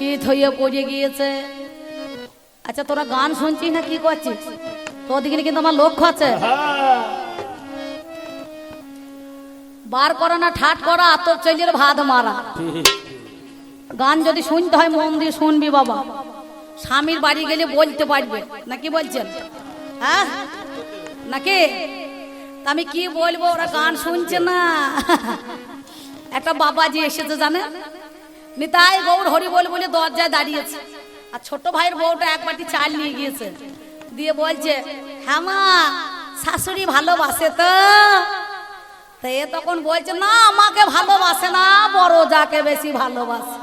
শীত হয়ে পড়ে গিয়েছে। আচ্ছা তোরা গান শুনছিস না কি করছিস? তোর দিকে কিন্তু আমার লক্ষ্য আছে। বার করা না ঠাট করা তোর চলির ভাত মারা। গান যদি শুনতে হয় মন দিয়ে শুনবি বাবা। স্বামীর বাড়ি গেলে বলতে পারবে নাকি বলছেন? হ্যাঁ নাকি? আমি কি বলবো, ওরা গান শুনছে না। একটা বাবাজি এসেছে জানে, নিতাই গৌর হরি বল বলে দরজায় দাঁড়িয়েছে। আর ছোট ভাইয়ের বউটা এক বাটি চাল নিয়ে গিয়েছে, দিয়ে বলছে হ্যাঁ মা শাশুড়ি ভালোবাসে তো? এ তখন বলছে না আমাকে ভালোবাসে না, বড় যাকে বেশি ভালোবাসে।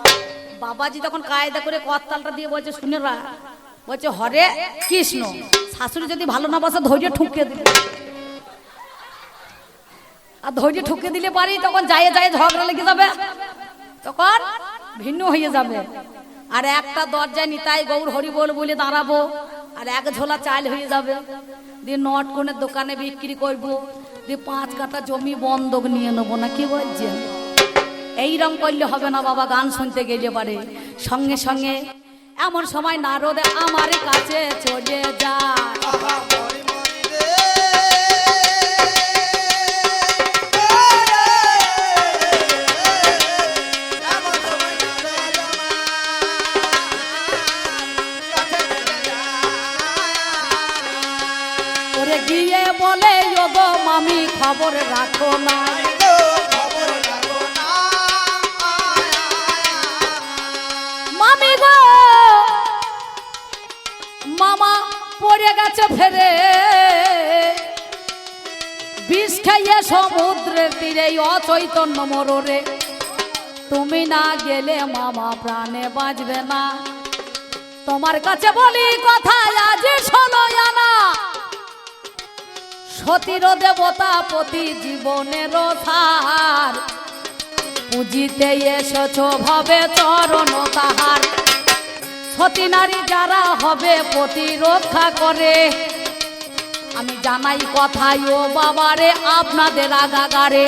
বাবাজি তখন কায়দা করে করতালটা দিয়ে বলছে শুনে রা, বলছে হরে কৃষ্ণ, শাশুড়ি যদি ভালো না বাসে ধৈর্য ঠুকে দিলে, আর ধৈর্য ঠুকে দিলে পারি তখন যায় যায় ঝগড়া লেগে যাবে, তখন ভিন্ন হয়ে যাবে। আর একটা দরজায় নিতাই গৌর হরি বল বলে দাঁড়াবো, আর এক ঝোলা চাল হয়ে যাবে, দিয়ে নটকনের দোকানে বিক্রি করবো, দিয়ে 5 কাঠা জমি বন্ধক নিয়ে নেবো না কি বলছেন? এইরকম করলে হবে না বাবা। গান শুনতে গেলে পারে সঙ্গে সঙ্গে এমন সময় নারদ আমার কাছে চলে যায়। গিয়ে বলে ওগো মামি খবর রাখো না, মামি গো মামা পড়ে গেছে ফেরে, বিষ খাইয়ে সমুদ্রের তীরে অচৈতন্য মররে, তুমি না গেলে মামা প্রাণে বাঁচবে না। তোমার কাছে বলি কথা আজ শোনো না, সতীর দেবতা প্রতি জীবনের সার, পুজিতে এসেছ ভবে চরণ তাহার। সতী নারী যারা হবে প্রতিরক্ষা করে, আমি জানাই কথাই ও বাবারে আপনাদের আগাগারে।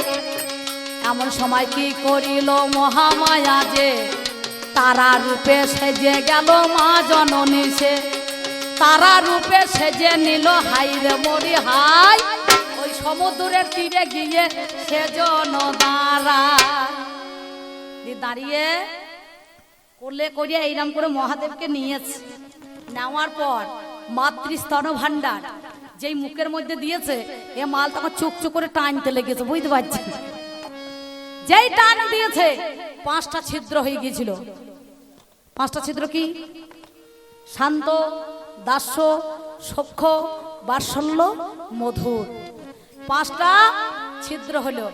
এমন সময় কি করিল মহামায়া যে, তারা রূপে সেজে গেল মা জননী সে, তারা রূপে সেজে নিল হাইরে মরি হাই, ওই সমুদ্রের তীরে গিয়ে সেজন দাঁড়িয়ে কোলে করিয়া এইরকম করে মহাদেবকে নিয়েছে। নেওয়ার পর মাতৃস্তন ভান্ডার যেই মুখের মধ্যে দিয়েছে, এ মাল তখন চুক চুক করে টানতে লেগেছে, বুঝতে পারছি। যেই টান দিয়েছে 5টা ছিদ্র হয়ে গিয়েছিল। 5টা ছিদ্র কি? শান্ত, দাস্য, সখ্য, বাৎসল্য, মধুর, 5টা ছিদ্র হলো।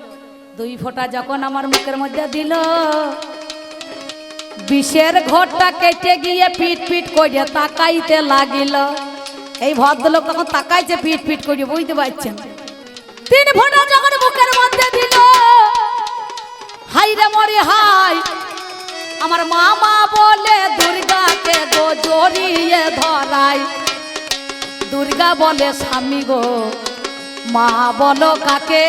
2 ফোঁটা যখন আমার মুখের মধ্যে দিল, বিষের ঘরটা কেটে গিয়ে পিট পিট করে তাকাইতে লাগিল। এই ভদ্রলোক তখন তাকাইছে পিট পিট করে, বুঝতে পারছেন। 3 ফোঁটা যখন মুখের মধ্যে দিল, হাই রে মরি হাই, আমার মামা বলে দুর্গাকে গো জড়িয়ে ধরাই। দুর্গা বলে স্বামী গো মা বলো কাকে,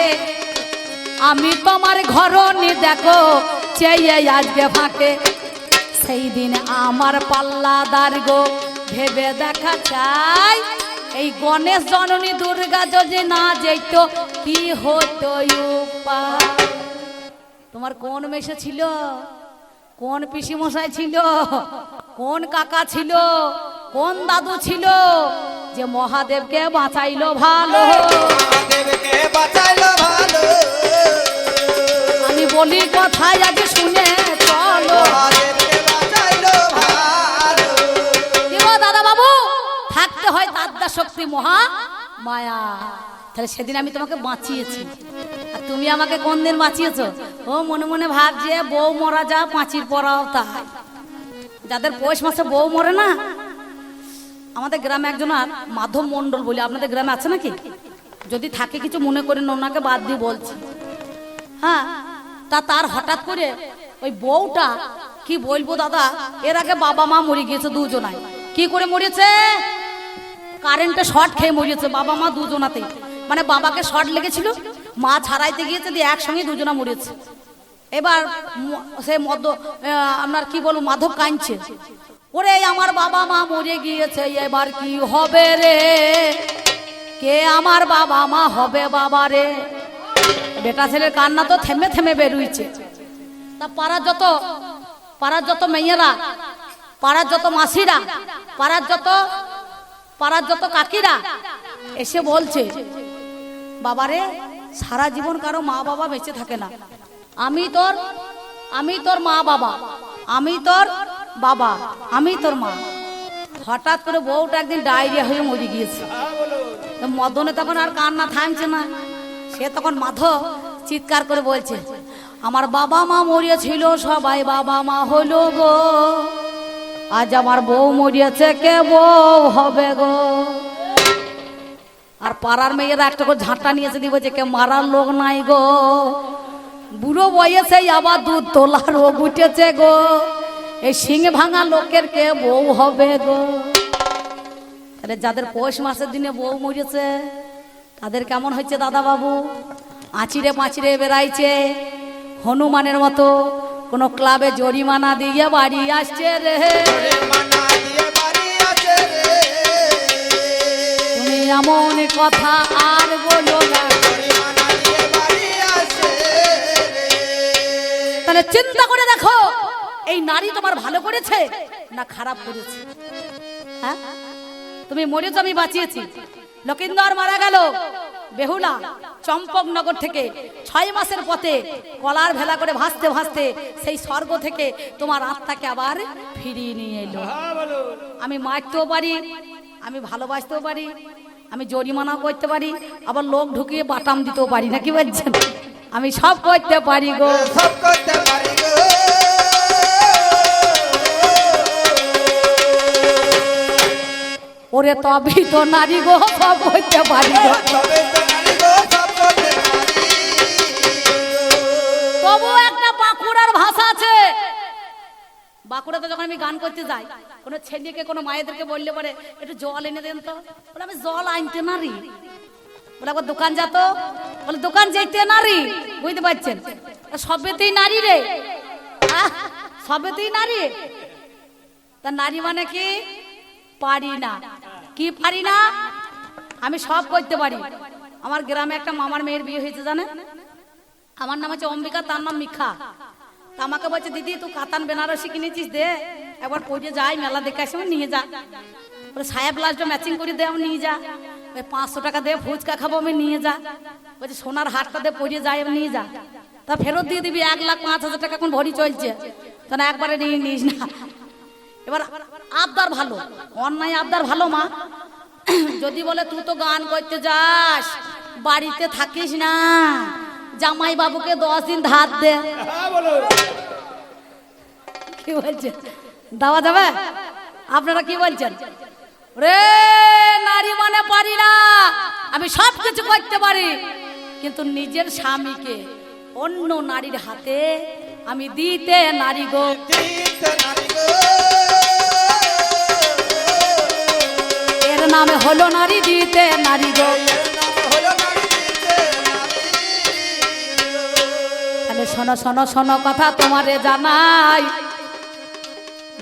আমি তোমার ঘরনি দেখো চেয়ে আজকে ফাঁকে। সেই দিন আমার পাল্লাদার গো ভেবে দেখা চাই, এই গণেশ জননী দুর্গা যদি না যেত কি হতো উপায়। তোমার কোন মেশে ছিল, কোন পিসি মশাই ছিল, কোন কাকা ছিল, কোন দাদু ছিল যে মহাদেবকে বাঁচাইলো ভালো? আমি বলি কথাই আগে শুনে চলো। দাদা বাবু থাকতে হয় তাদ্দা শক্তি মহা মায়া। তাহলে সেদিন আমি তোমাকে বাঁচিয়েছি, আর তুমি আমাকে কোন দিন বাঁচিয়েছো? ও মনে মনে ভাবছে বউ মরা যা পাঁচির পরাও তাই। যাদের পৌষ মাসে বউ মরে না, আমাদের গ্রামে একজন আর মাধব মন্ডল বলে, আপনাদের গ্রামে আছে নাকি? যদি থাকে কিছু মনে করেন, ওনাকে বাদ দিয়ে বলছি। হ্যাঁ, তার হঠাৎ করে ওই বউটা কি বলবো দাদা, এর আগে বাবা মা মরে গিয়েছে দুজনাই। কি করে মরেছে? কারেন্টে শর্ট খেয়ে মরেছে বাবা মা দুজনাতেই। মানে বাবাকে শর্ট লেগেছিল, মা ছাড়াইতে গিয়েছে, দিয়ে একসঙ্গে দুজনা মরেছে। এবার সে আপনার কি বলবো মাধব কাঁদছে, ওরে আমার বাবা মা মরে গিয়েছে, এবার কি হবে রে, কে আমার বাবা মা হবে বাবা রে। বেটা ছেলের কান্না তো থেমে থেমে বেরুইছে। তা পাড়ার যত মেয়েরা, পাড়ার যত মাসিরা, পাড়ার যত কাকিরা এসে বলছে, বাবারে সারা জীবন কারো মা বাবা বেঁচে থাকে না, আমি তোর মা বাবা, আমি তোর বাবা, আমি তোর মা। হঠাৎ করে বউটা একদিন ডায়রিয়া হয়ে মরে গিয়েছে। মদনে তখন আর কান্না থামছে না, সে তখন মাধব চিৎকার করে বলছে, আমার বাবা মা মরিয়েছিল, সবাই বাবা মা হলো গো, আজ আমার বউ মরিয়েছে, কে বউ হবে গো। আর পাড়ার মেয়েরা একটা করে ঝাঁটা নিয়েছে, দিব যে কে মারার লোক নাই গো, বুড়ো বয়সে আবার দুধ তোলার রোগ উঠেছে গো, এই শিং ভাঙা লোকের কে বউ হবে গো। তাহলে যাদের পৌষ মাসের দিনে বউ মরেছে তাদের কেমন হচ্ছে দাদা বাবু? আঁচিড়ে পাঁচিড়ে বেড়াইছে হনুমানের মতো, কোন ক্লাবে জরিমানা দিয়ে বাড়ি আসছে রে। তুমি এমন কথা আর বলো না। তাহলে চিন্তা করে দেখো, এই নারী তোমার ভালো করেছে না খারাপ করেছে? হ্যাঁ, তুমি মরেছো, আমি বাঁচিয়েছি। লকিন্দর মারা গেল বেহুলা চম্পকনগর থেকে 6 মাসের পথে কলার ভেলা করে ভাসতে ভাসতে সেই স্বর্গ থেকে তোমার আত্মাকে আবার ফিরিয়ে নিয়ে এলো। আমি মারতেও পারি, আমি ভালোবাসতেও পারি, আমি জরিমানাও করতে পারি, আবার লোক ঢুকিয়ে বাটাম দিতেও পারি, না কি বলছেন? আমি সব করতে পারি গো, সব করতে পারি গো। ওরে তবেই তো নারী গো, সব করতে পারি গো। তবু একটা বাঁকুড়ার ভাষা আছে। বাঁকুড়াতে যখন আমি গান করতে যাই, কোনো ছেলেকে কোনো মায়েদেরকে বললে পরে একটু জল এনে দেন তো, বলে আমি জল আনতে নারি। বলে একবার দোকান যা তো, বলে দোকান যেতে নারি। বুঝতে পারছেন? সবেতেই নারী রে, সবেতেই নারী। তা নারী মানে কি? পারি না। কি পারি না? আমি সব করতে পারি। আমার গ্রামে একটা মামার মেয়ের বিয়ে হয়েছে জানেন, আমার নাম হচ্ছে অম্বিকা, তার নাম মিখা। তা আমাকে বলছে, দিদি তুই কাতান বেনারসি কিনেছিস, দে একবার পড়ে যাই, মেলা দেখে আসে, নিয়ে যা। বলে সাহেব ব্লাউজটা ম্যাচিং করে দে, আমি নিয়ে যা। 500 টাকা দে, ফুচকা খাবো, আমি নিয়ে যা। বলছে সোনার হাটটা দে, পড়ে যাই, আমি নিয়ে যা। তা ফেরত দিয়ে দিবি, 1,05,000 টাকা এখন ভরি চলছে, তা না একবারে নিয়ে নিস না। এবার আবদার ভালো, অন্যায় আবদার ভালো মা। যদি বলে তুই তো গান করতে যাস, বাড়িতে থাকিস না, জামাই বাবুকে 10 দিন ধার দে। কি বলছে, দেওয়া যাবে? আপনারা কি বলছেন? রে নারী মানে পারি না, আমি সব কিছু করতে পারি, কিন্তু নিজের স্বামীকে অন্য নারীর হাতে আমি দিতে নারী গো। এর নামে হলো নারী, দিতে নারী গো। তাহলে শোনো শোনো শোনো কথা তোমারে জানাই,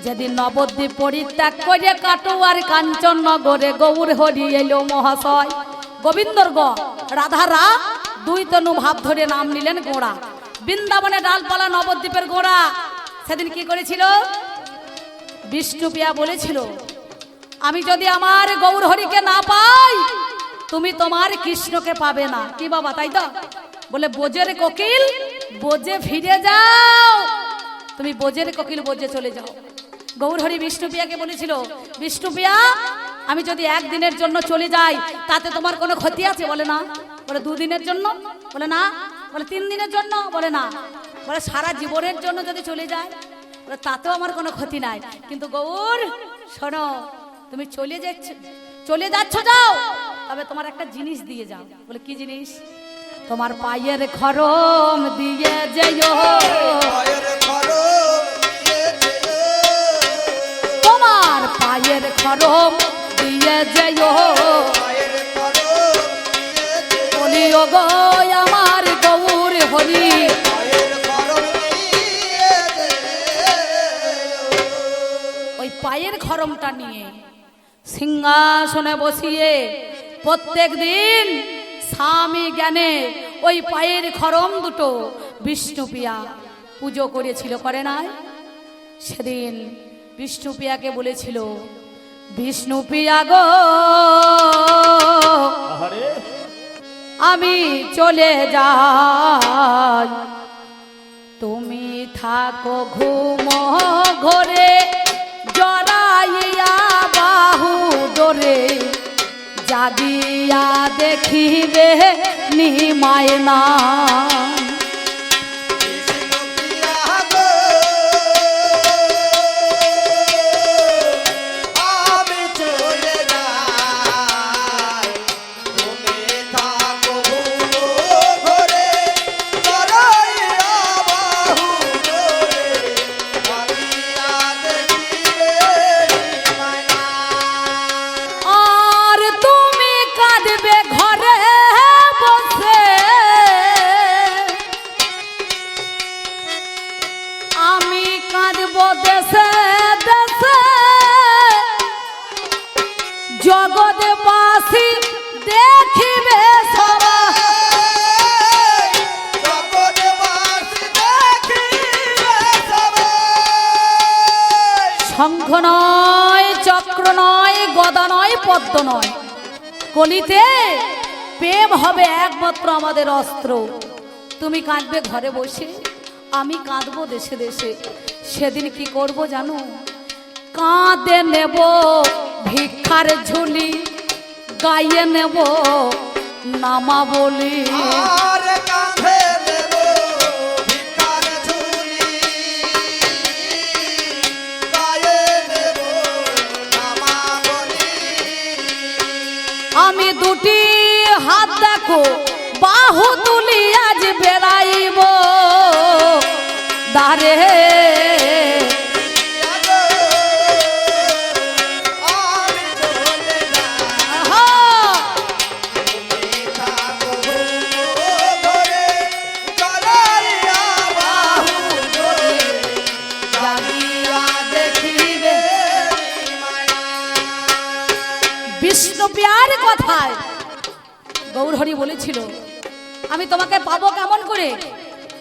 যেদিন নবদ্বীপ পরিত্যাগ করে কাটোয়ার কাঞ্চন নগরে গৌর হরি এলো মহাশয়, গোবিন্দর গ রাধারা 2 তনু ভাব ধরে নাম নিলেন গোড়া। বৃন্দাবনে ডালপালা নবদ্বীপের গোড়া। সেদিন কি করেছিল? বিষ্ণুপ্রিয়া বলেছিল, আমি যদি আমার গৌর হরিকে না পাই, তুমি তোমার কৃষ্ণকে পাবে না। কি বাবা, তাই তো? বলে বোজের কোকিল বোজে ফিরে যাও, তুমি বোজের কোকিল বোজে চলে যাও। গৌর হরি বিষ্ণুপ্রিয়াকে বলেছিল, বিষ্ণুপ্রিয়া আমি যদি 1 দিনের জন্য চলে যাই, তাতে তোমার কোনো ক্ষতি আছে? বলে না। বলে 2 দিনের জন্য? বলে না। বলে 3 দিনের জন্য? বলে না। বলে সারা জীবনের জন্য যদি চলে যায়, বলে তাতেও আমার কোনো ক্ষতি নাই। কিন্তু গৌর শোনো, তুমি চলে যাচ্ছ যাও, তবে তোমার একটা জিনিস দিয়ে যাও। বলে কি জিনিস? তোমার পায়ের খরম দিয়ে যেও, তোমার পায়ের খরম দিয়ে যেও, বলি ও গো আমার গৌর হরি, ওই পায়ের খড়মটা নিয়ে সিংহাসনে বসিয়ে প্রত্যেক দিন স্বামী জ্ঞানে ওই পায়ের খড়ম দুটো বিষ্ণুপ্রিয়া পুজো করেছিল, করে নাই? সেদিন বিষ্ণুপ্রিয়াকে বলেছিল, বিষ্ণুপ্রিয়া গো আমি চলে যাই, তুমি থাকো ঘুম ঘরে জড়াইয়া বাহু ডোরে, জাগিয়া দেখিবে নিমায় না। জগৎবাসী দেখিবে শঙ্খ নয়, চক্র নয়, গদা নয়, পদ্ম নয়, কলিতে প্রেম হবে একমাত্র আমাদের অস্ত্র। তুমি কাঁদবে ঘরে বসে, আমি কাঁদবো দেশে দেশে। সেদিন কি করব জানো? কাঁদে নেব ভিক্ষার ঝুলি, গাইয়ে নেব নামা বলি। আমি দুটি হাত দেখো বাহু তুলি আজ বেড়াইব দারে। বিষ্ণুপ্রিয়ার কথায় গৌরহরি বলেছিল, আমি তোমাকে পাবো কেমন করে?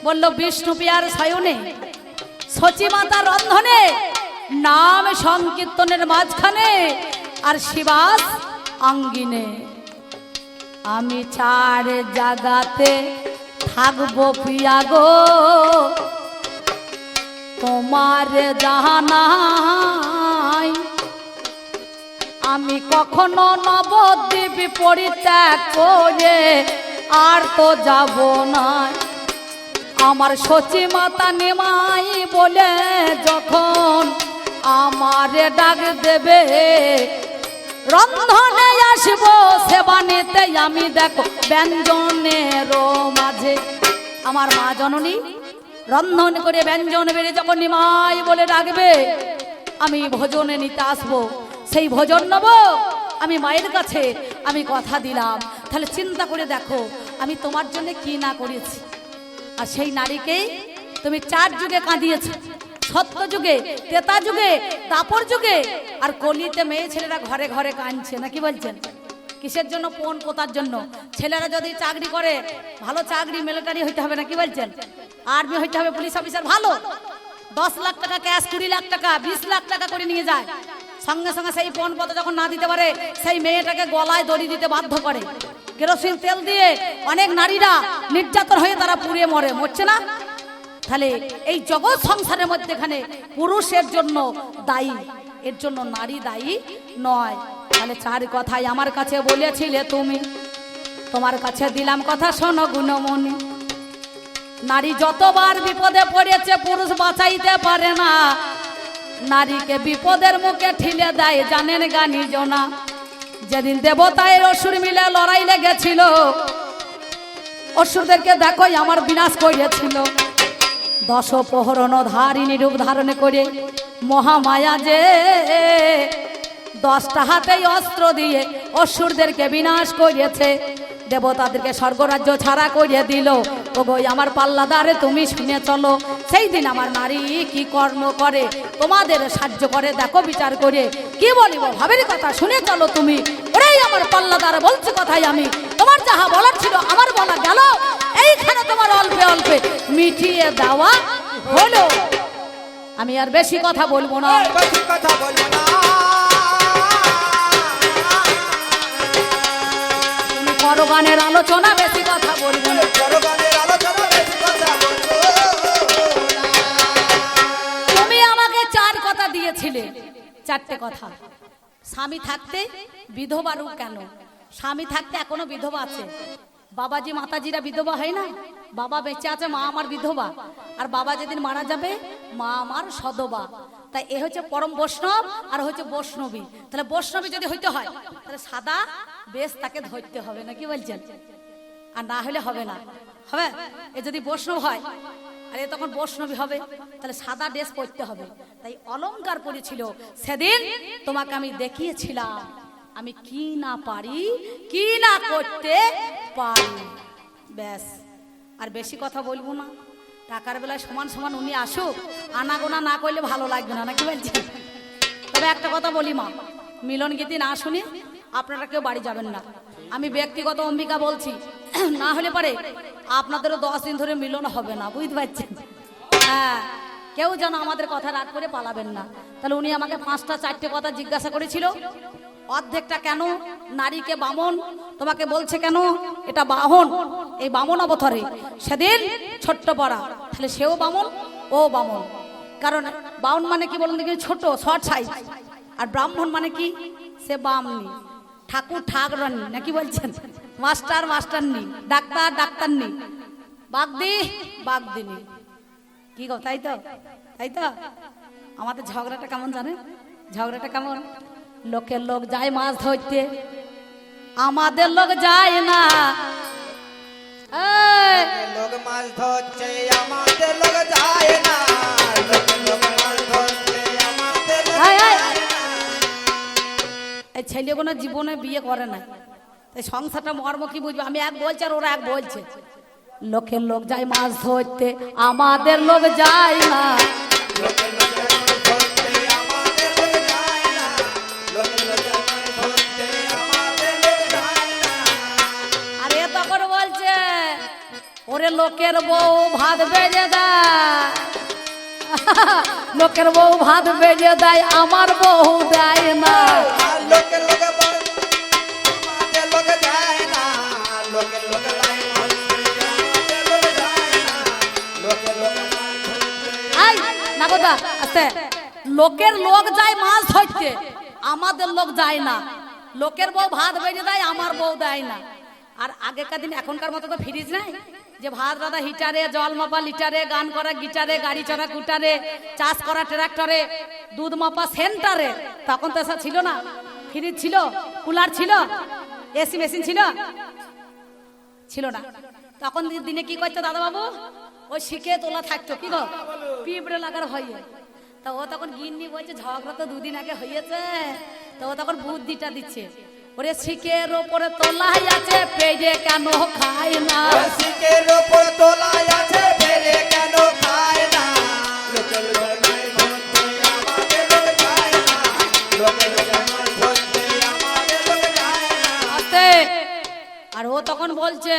বলল, বিষ্ণুপ্রিয়ার শয়নে, সচিমাতার রন্ধনে, নাম সংকীর্তনের মাঝখানে, আর শিবাস আঙ্গিনে। আমি চার জাগাতে থাকবো প্রিয়া গো, তোমার জাহানাই। আমি কখনো নবদ্বীপ পরিত্যাগ করে আর তো যাব না। আমার সচিমাতা নিমাই বলে যখন আমারে ডাক দেবে, রন্ধনে আসবো সেবা নিতে আমি, দেখো ব্যঞ্জনের মাঝে। আমার মা জননী রন্ধন করে ব্যঞ্জন বেড়ে যখন নিমাই বলে ডাকবে, আমি ভোজনে নিতে আসবো, সেই ভোজন নেব আমি মায়ের কাছে। আমি কথা দিলাম। তাহলে চিন্তা করে দেখো আমি তোমার জন্য কি না করেছি। আর সেই নারীকেই তুমি 4 যুগে কাঁদিয়েছ, সত্য যুগে, ত্রেতা যুগে, দাপর যুগে। আর কলিতে মেয়ে ছেলেরা ঘরে ঘরে কাঁদছে, না কি বলছেন? কিসের জন্য? পণ পোতার জন্য। ছেলেরা যদি চাকরি করে, ভালো চাকরি, মিলিটারি হইতে হবে, না কি বলছেন? আর্মি হইতে হবে, পুলিশ অফিসার, ভালো 10 লাখ টাকা ক্যাশ, 20 লাখ টাকা, 20 লাখ টাকা করে নিয়ে যায়। সঙ্গে সঙ্গে সেই পণ পথে যখন না দিতে পারে, সেই মেয়েটাকে গলায় দড়ি দিতে বাধ্য করে। কেরোসিন তেল দিয়ে অনেক নারীরা নির্যাতন হয়ে তারা পুড়িয়ে মরছে না? তাহলে এই জগৎ সংসারের মধ্যেখানে পুরুষের জন্য দায়ী, এর জন্য নারী দায়ী নয়। তাহলে 4 কথাই আমার কাছে বলেছিলে তুমি, তোমার কাছে দিলাম কথা শোনো গুণমণি। নারী যতবার বিপদে পড়েছে পুরুষ বাঁচাইতে পারে না, নারীকে বিপদের মুখে ঠেলে দেয় জানেন গানি জনা। যেদিন দেবতায় অসুর মিলে লড়াই লেগেছিল, অসুরদেরকে দেখো আমার বিনাশ করিয়েছিল। 10 প্রহরণ ধারিণী রূপ ধারণ করে মহামায়া যে 10টা হাতেই অস্ত্র দিয়ে অসুরদেরকে বিনাশ করিয়েছে, দেবতাদেরকে স্বর্গরাজ্য ছাড়া করিয়ে দিল। ওগো আমার পাল্লাদারে তুমি শুনে চলো, সেই দিন আমার নারী কি কর্ম করে তোমাদের সাহায্য করে দেখো বিচার করে। কি বলিব ভাবের কথা শুনে চলো তুমি। ওরেই আমার পাল্লাদার বলছে কথাই আমি, তোমার যাহা বলার ছিল আমার বলা গেল, এইখানে তোমার অল্পে অল্পে মিটিয়ে দেওয়া হলো। আমি আর বেশি কথা বলবো না। তুমি করো গানের আলোচনা, বেশি কথা বলবো না। তুমি আমাকে 4 কথা দিয়েছিলে, 4টে কথা। স্বামী থাকতে বিধবা রূপ কেন? স্বামী থাকতে এখনো বিধবা আছে। বাবাজি মাতাজিরা বিধবা হয় না? বাবা বেঁচে আছে, মা আমার বিধবা, আর বাবা যেদিন মারা যাবে মা আমার সদবা। তাই এ হচ্ছে পরম বৈষ্ণব আর হচ্ছে বৈষ্ণবী। তাহলে বৈষ্ণবী যদি হইতে হয় তাহলে সাদা বেশ তাকে ধরতে হবে না, কি বলছেন? আর না হলে হবে না, হবে? এ যদি বৈষ্ণব হয় আর এ তখন বৈষ্ণবী হবে, তাহলে সাদা ড্রেস পরতে হবে। তাই অলংকার পরেছিল। সেদিন তোমাকে আমি দেখিয়েছিলাম আমি কি না পারি, কি না করতে পারি। ব্যাস, আর বেশি কথা বলবো না। টাকার বেলায় সমান সমান উনি আসুক, আনাগোনা না করলে ভালো লাগবে না, নাকি বলছেন? তবে একটা কথা বলি মা, মিলন গীতি না শুনে আপনারা কেউ বাড়ি যাবেন না। আমি ব্যক্তিগত অম্বিকা বলছি, না হলে পারে আপনাদেরও 10 দিন ধরে মিলন হবে না, বুঝতে পারছেন? হ্যাঁ, কেউ যেন আমাদের কথা রাগ করে পালাবেন না। তাহলে উনি আমাকে 5টা 4টে কথা জিজ্ঞাসা করেছিল। অর্ধেকটা কেন নারীকে বামন তোমাকে বলছে কেন? এটা বাহন, এই বামন অবতারে সেদিন ছোট্ট পড়া, তাহলে সেও বামন ও বামন। কারণ বামন মানে কি বলুন দেখি, ছোট শর্ট সাইজ। আর ব্রাহ্মণ মানে কি? সে বামনি, ঠাকুর ঠাকুরানি, নাকি বলছেন? মাস্টার মাস্টারনি, ডাক্তার ডাক্তারনি, বাগদি বাগদিনী। কি গো, তাই তো? তাই তো আমাদের ঝগড়াটা কেমন জানেন? ঝগড়াটা কেমন? লোকের লোক যায় মাছ ধরতে, আমাদের লোক যায় না। লোক মাছ ধরছে, আমাদের লোক যায় না। এই ছেলেগুলো জীবনে বিয়ে করে না, তাই সংসারটা মর্ম কি বুঝবে? আমি এক বলছি আর ওরা এক বলছে। লোকের লোক যায় মাছ ধরতে, আমাদের লোক যায় না। আরে তখন বলছে ওরে লোকের বউ ভাত বেজে দেয়, লোকের বউ ভাত বেজে দেয়, আমার বউ দেয় না। লোকের লোক আমাদের লোক যায় না। লোকের লোক যায় না, আমাদের লোক যায় না। লোকের লোক আই না কথা আস্তে। লোকের লোক যায় মাছ ধরতে, আমাদের লোক যায় না। লোকের বউ ভাত বেজে দেয়, আমার বউ দেয় না। আর আগেকার দিন এখনকার মতো তো ফ্রিজ নাই যে ভাত রাধা হিটারে, জল মাপা লিটারে, গান করা গিটারে, গাড়ি চড়া কুটারে, চাষ করা ট্রাক্টরে, দুধ মাপা সেন্টারে। তখন তো এসব ছিল না। ফ্রিজ ছিল, কুলার ছিল, এসি মেশিন ছিল, ছিল না। তখন দিনে কি করতো দাদা বাবু? ওই শিখে তোলা থাকতো, কি গো, পিঁপড়ে লাগার হয়ে। তা ও তখন গিন্নি বলছে ঝগড়া তো 2 দিন আগে হয়েছে। তো ও তখন বুদ্ধিটা দিচ্ছে, ওরে শিখের ওপরে তোলাই আছে, পেজে কেন খায় না? শিখের ওপর তোলাই আছে, ফেরে কেন খায় না? লোকের লোক নাই ধরতে, আমাদের লোক যায় না। লোকের লোক নাই ধরতে, আমাদের লোক যায় না। আস্তে। আর ও তখন বলছে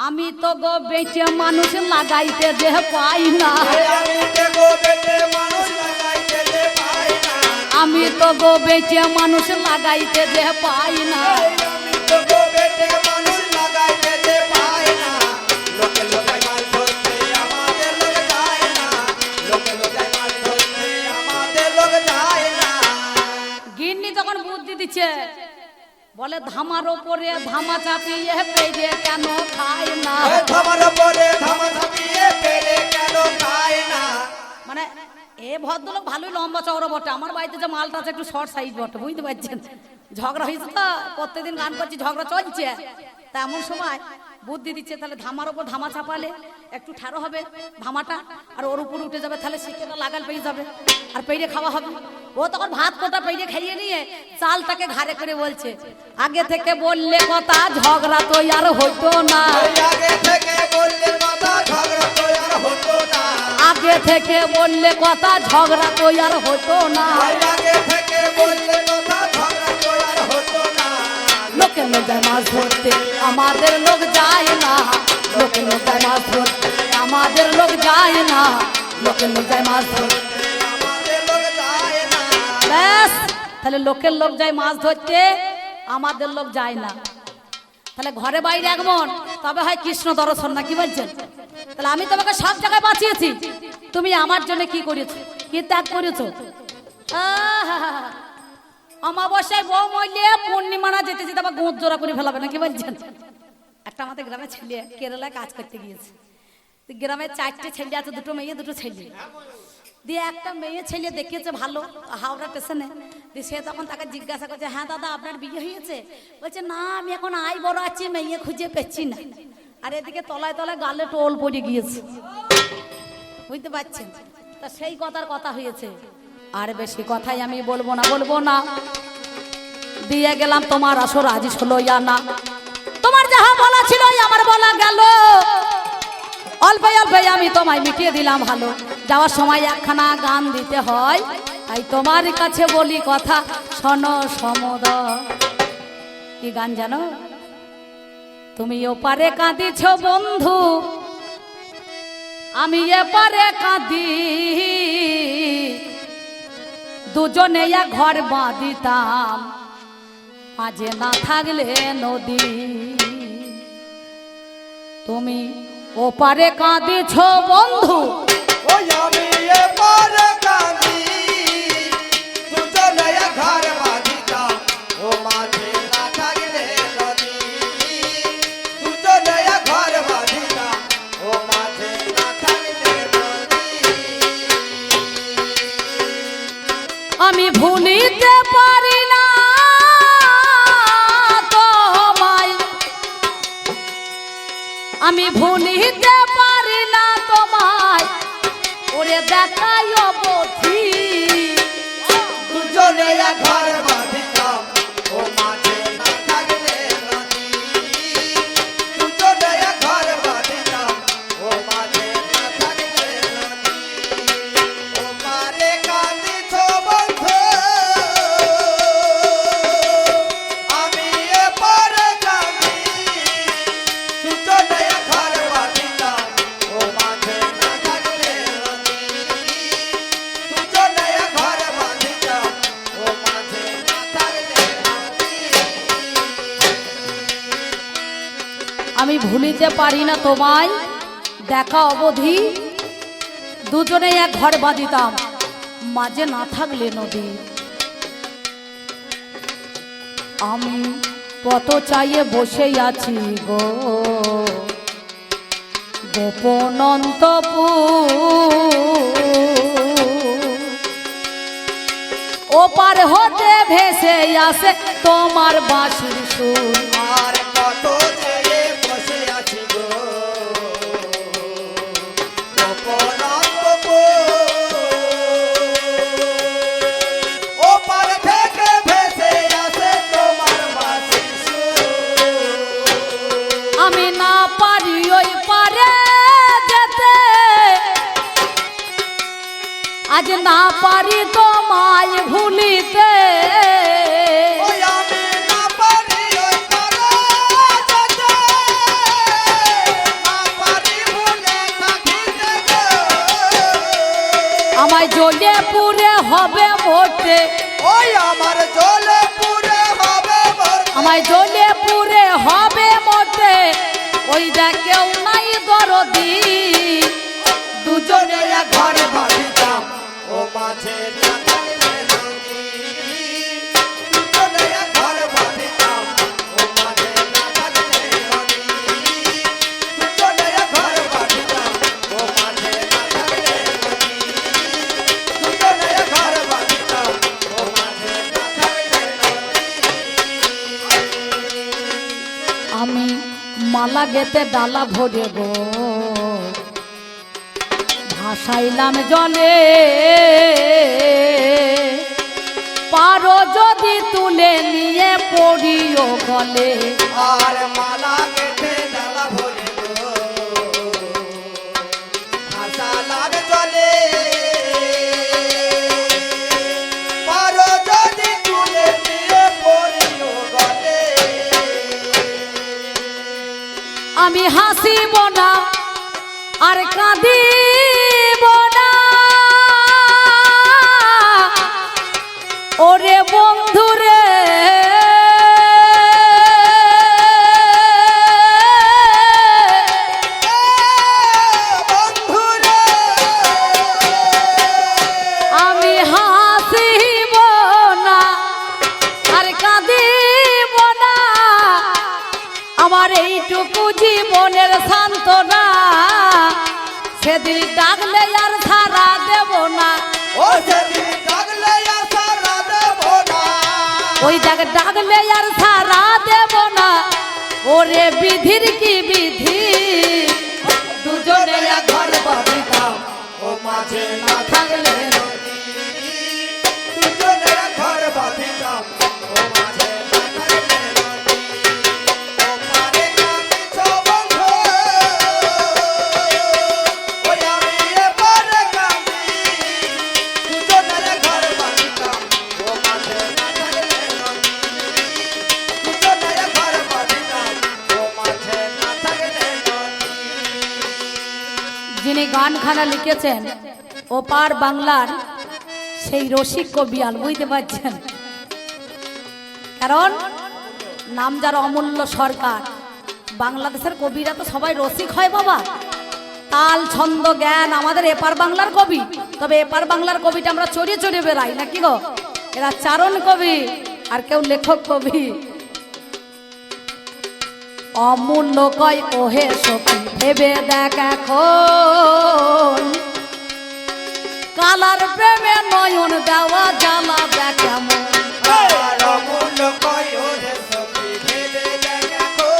আমি তো গো বেঁচে মানুষ লাগাইতে যে পাই না। আমি তো গো বেটে মানুষ লাগাইতে যে পাই না। আমি তো গো বেঁচে মানুষ লাগাইতে যে পাই না। আমি তো গো বেটে মানুষ লাগাইতে যে পাই না। লোকের লোক মাছ ধরতে, আমাদের লোক যায় না। লোকের লোক মাছ ধরতে, আমাদের লোক যায় না। গিন্নি তখন বুদ্ধি দিচ্ছে, বলে ধামার ওপরে ধামা চাপিয়ে পেজে কেন খায় না? ধামার ওপরে ধামা চাপিয়ে পেরে কেন খায় না? মানে এ ভদ্রলোক ভালোই লম্বা চওড়া বটে, আমার বাড়িতে যে মালটা আছে একটু শর্ট সাইজ বটে, বুঝতে পারছেন? ঝগড়া হয়েছে তো, প্রত্যেকদিন গান করছি, ঝগড়া চলছে। তা এমন সময় বুদ্ধি দিচ্ছে, তাহলে ধামার ওপর ধামা চাপালে একটু ঠাড়ো হবে ধামাটা, আর ওর উপর উঠে যাবে, তাহলে শিকেটা লাগাল পেয়ে যাবে আর পেয়ে খাওয়া হবে। ও তখন ভাত কোটা পেয়ে খাইয়ে নিয়ে চালটাকে ঘাড়ে করে বলছে, আগে থেকে বললে কথা ঝগড়া তো আর হইতো না, আগে থেকে বললে কথা ঝগড়া তো আর হতো না, আগে থেকে বললে কথা ঝগড়া তো আর হতো না, আগে থেকে বললে কথা ঝগড়া তো আর হতো না। লোকে লোক যায় মাছ ধরতে আমাদের লোক যায় না, লোকে লোক যায় মাছ ধরতে আমাদের লোক যায় না, লোকে লোক যায় মাছ ধরতে। আমাদের লোক যায় না। ব্যাস, তাহলে লোকের লোক যায় মাছ ধরতে, আমাদের লোক যায় না। তাহলে ঘরে বাইরে এক মন, তবে হয় কৃষ্ণ দর্শন না, কি বলছেন? তাহলে আমি তোমাকে সব জায়গায় বাঁচিয়েছি, তুমি আমার জন্য কি করেছো, কি ত্যাগ করেছো? অমাবস্যায় বউ মরলে পূর্ণিমানা যেতে যেতে আবার গোঁত জোড়া করে ফেলাবে না, কি বলছেন? একটা আমাদের গ্রামে ছেলে কেরালায় কাজ করতে গিয়েছে, গ্রামে 4টে ছেলে আছে, 2 মেয়ে 2 ছেলে। দিয়ে একটা মেয়ে ছেলে দেখিয়েছে ভালো হাওড়া স্টেশনে, দিয়ে সে তখন তাকে জিজ্ঞাসা করছে, হ্যাঁ দাদা আপনার বিয়ে হয়েছে? বলছে না, আমি এখন আই বড় আছি, মেয়ে খুঁজে পেয়েছি না। আর এদিকে তলায় তলায় গালে টোল পড়ে গিয়েছে, বুঝতে পারছেন? তা সেই কথার কথা হয়েছে, আর বেশি কথাই আমি বলবো না। দিয়ে গেলাম তোমার আসর আজ হলো না, তোমার যাহা বলা ছিল আমার বলা গেল, অল্প অল্প আমি তোমায় মিটিয়ে দিলাম ভালো। যাওয়ার সময় একখানা গান দিতে হয়, তাই তোমার কাছে বলি কথা শোনো সমুদয়। কি গান জানো? তুমি ওপারে কাঁদিছ বন্ধু, আমি এপারে কাঁদি, দুজনে এক ঘর বাঁধিতাম, মাঝে না থাকলে নদী। তুমি ওপারে কাঁদিছ বন্ধু, ওই আমি এপারে কাঁদি, দুজনে ঘর বাঁধিতাম, ও মাঝে না থাকলে নদী। দুজনে ঘর বাঁধিতাম, ও মাঝে না থাকলে নদী। আমি ভুলিতে পারি না তোমায়, আমি ভুলিতে পারি না তোমায়, ওরে দেখাই অবধি। দুজনে ঘর বাঁধিতাম, ও মাঝে না থাকলে নদী। দুজনে ঘর বাঁধিতাম, ও মাঝে না থাকলে নদী। ও পারে কাঁদিছ বন্ধু, আমি এপারে কাঁদি, দুজনে ঘর বাঁধিতাম, ও মাঝে না থাকলে নদী। দুজনে ঘর বাঁধিতাম, ও মাঝে না থাকলে নদী। আমি ভুলিতে পারি না তোমায়, দেখা অবধি, দুজনে এক ঘর বাঁধিতাম, মাঝে না থাকলে নদী। আমি কত চাইয়ে বসে আছি গো গোপন অন্তপুর, ওপার হতে ভেসে আসে তোমার বাঁশির সুর। আর কত ছেড়ে বসে আছি গো গোপন অন্তপুর, ওপার থেকে ভেসে আসে তোমার বাঁশির সুর। আমি না পারি ওই পারে যেতে, আজ না পারি তোমায় ভুলিতে, ওই আমি না পারি ওই পারে যেতে, না পারি ভুলে থাকিতে গো। আমায় জ্বলে পুড়ে হবে মোটে, ওই আমার জ্বলে পুড়ে হবে ভর্তি। আমায় জ্বলে পুড়ে হবে মোটে, ওই দেখেও নাই দরদি। দুজনে এক ঘর বাঁধিতাম, ও মাঝে না থাকলে নদী। দুজনে এক ঘর বাঁধিতাম, ও মাঝে না থাকলে নদী। দুজনে এক ঘর বাঁধিতাম, ও মাঝে না থাকলে নদী। দুজনে এক ঘর বাঁধিতাম, ও মাঝে না থাকলে নদী। আমি মালা গেতে ডালা ভরে গো ভাসাইলাম জলে, যদি তুলে নিয়ে পড়িও গলে, আর মালা গেঁথে ডালা ভরে গো ভাষা লাগ চলে, পারো যদি তুলে নিয়ে পড়িও গলে। আমি হাসিব না আর কাঁদিব না, ওরে বন্ধুরে বন্ধুরে আমি হাসিব না আর কাঁদিব না, আমার এইটুকু জীবনের সান্ত্বনা সেদিন ডাকলে আর সারা দেব না, ও সেদিন ডাকলে আশারা দেব না, ওই জায়গায় ডাকলে আর সারা দেব না, ওরে বিধির কি বিধি দুজনে এক ঘর বাঁধিতাম, ও মাঝে না থাকলে নদী, দুজনের ঘর বাঁধিতাম, ও মাঝে না থাকলে নদী, ও পারে কাঁদিছ বন্ধু, ওই আমি এপারে কাঁদি, দুজনের ঘর বাঁধিতাম, ও মাঝে না থাকলে নদী, দুজনের ঘর বাঁধিতাম, ও মাঝে না থাকলে নদী। যিনি গানখানা লিখেছেন ওপার বাংলার সেই রসিক কবিয়াল, বুঝতে পারছেন? কারণ নাম যার অমূল্য সরকার, বাংলাদেশের কবিরা তো সবাই রসিক হয় বাবা, তাল ছন্দ জ্ঞান আমাদের এপার বাংলার কবি। তবে এপার বাংলার কবিটা আমরা চড়িয়ে চড়িয়ে বেড়াই নাকি গো, এরা চারণ কবি আর কেউ লেখক কবি। অমূল্য কয় ওহে সখী ভেবে দেখ এখন, কালার প্রেমে নয়ন দেওয়া জ্বালা দেখ কেমন, আর অমূল্য কয় ওরে সখী ভেবে দেখ এখন,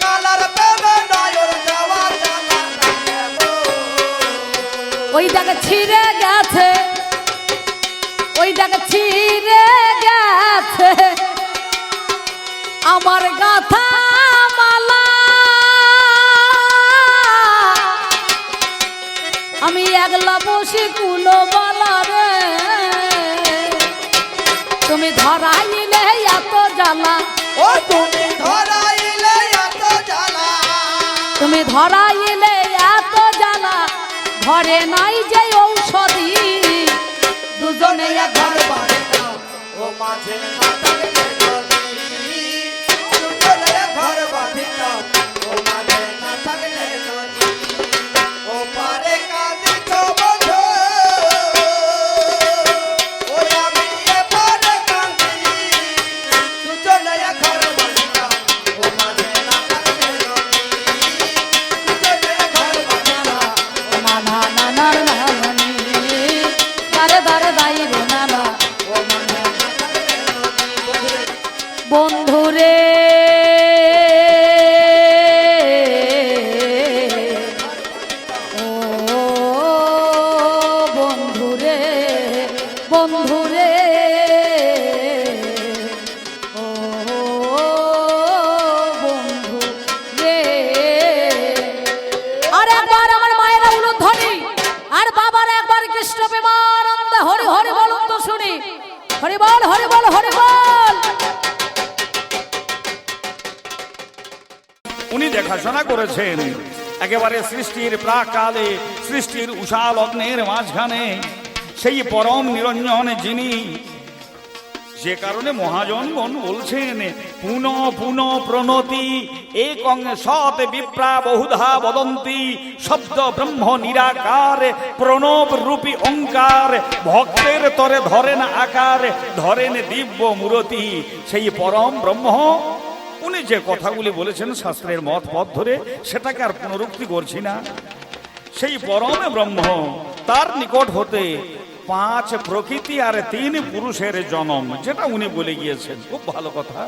কালার প্রেমে নয়ন দেওয়া জ্বালা দেখ কেমন। ওই দেখে ছিঁড়ে গেছে, ওই দেখে ছিঁড়ে গেছে আমার গাথা মালা, আমি একলা বসে কুলো বালা রে, তুমি ধরাইলে এত জ্বালা, ও তুমি ধরাইলে এত জ্বালা, তুমি ধরাইলে এত জ্বালা, ঘরে নাই যে ঔষধি দুজনে এক ঘর বাঁধিতাম, ও মাঝে না থাকলে নদী, দুজনের ঘর বাঁধিতাম, ও মাঝে না থাকলে নদী, ও পারে কাঁদিছ বন্ধু, ওই আমি এপারে কাঁদি, দুজনের ঘর বাঁধিতাম, ও মাঝে না থাকলে নদী, দুজনের ঘর বাঁধিতাম, ও না না না না না না নি, দারে দারে দাই রে না না, ও মাঝে না থাকলে নদী। বন্ধুরে ও বন্ধুরে, বন্ধুরে ও বন্ধু রে, আর একবার আমার মায়েরা উলুধ্বনি আর বাবার একবার কৃষ্ণ প্রেমানন্দ হরি হরি বলুন তো শুনি, হরি বল হরি বল হরি বল। উনি দেখাশোনা করেছেন একেবারে সৃষ্টির প্রাকালে, সৃষ্টির উষা লগ্নের মাঝখানে সেই পরম নিরঞ্জন যিনি, যে কারণে মহাজনগণ বলছেন পুন পুন প্রণতি একং সৎ বিপ্রা বহুধা বদন্তি, শব্দ ব্রহ্ম নিরাকার প্রণব রূপী ওঙ্কার, ভক্তের তরে ধরেন আকার, ধরেন দিব্য মূরতি, সেই পরম ব্রহ্ম। উনি যে কথাগুলি বলেছেন শাস্ত্রের মত পথ ধরে, সেটাকে আর পুনরুক্তি করছি না। সেই পরম ব্রহ্ম, তার নিকট হতে 5 প্রকৃতি আর 3 পুরুষের জন্ম, যেটা উনি বলে গিয়েছেন, খুব ভালো কথা।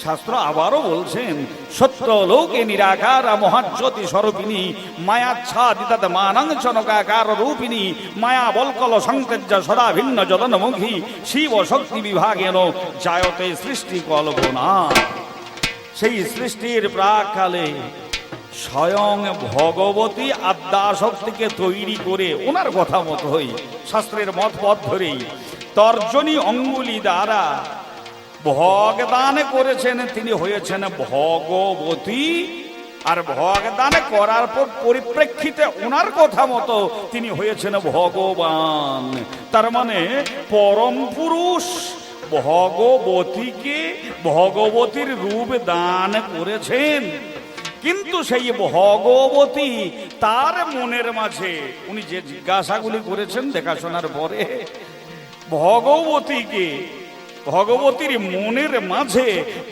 শাস্ত্র আবারও বলছেন, সত্য লোকে নিরাকার মহাজ্যোতি স্বরূপিণী মায়াচ্ছাদিত মানাং চনকাকার রূপিণী মায়া বলকল সংতেজ্য সদা ভিন্ন জদনমুখী শিব শক্তি বিভাগেন জায়তে সৃষ্টি কল্পনা। সেই সৃষ্টির প্রাককালে স্বয়ং ভগবতী আদ্যাশক্তিকে তৈরি করে ওনার কথা মতোই শাস্ত্রের মত পথ ধরেই তর্জনী অঙ্গুলি দ্বারা ভগদান করেছেন, তিনি হয়েছেন ভগবতী। আর ভগদান করার পর পরিপ্রেক্ষিতে ওনার কথা মতো তিনি হয়েছেন ভগবান। তার মানে পরম পুরুষ ভগবতীকে ভগবতীর রূপ দান করেছেন। কিন্তু সেই ভগবতী তার মনের মাঝে উনি যে জিজ্ঞাসাগুলি করেছেন দেখাশোনার পরে, ভগবতীর মনের মাঝে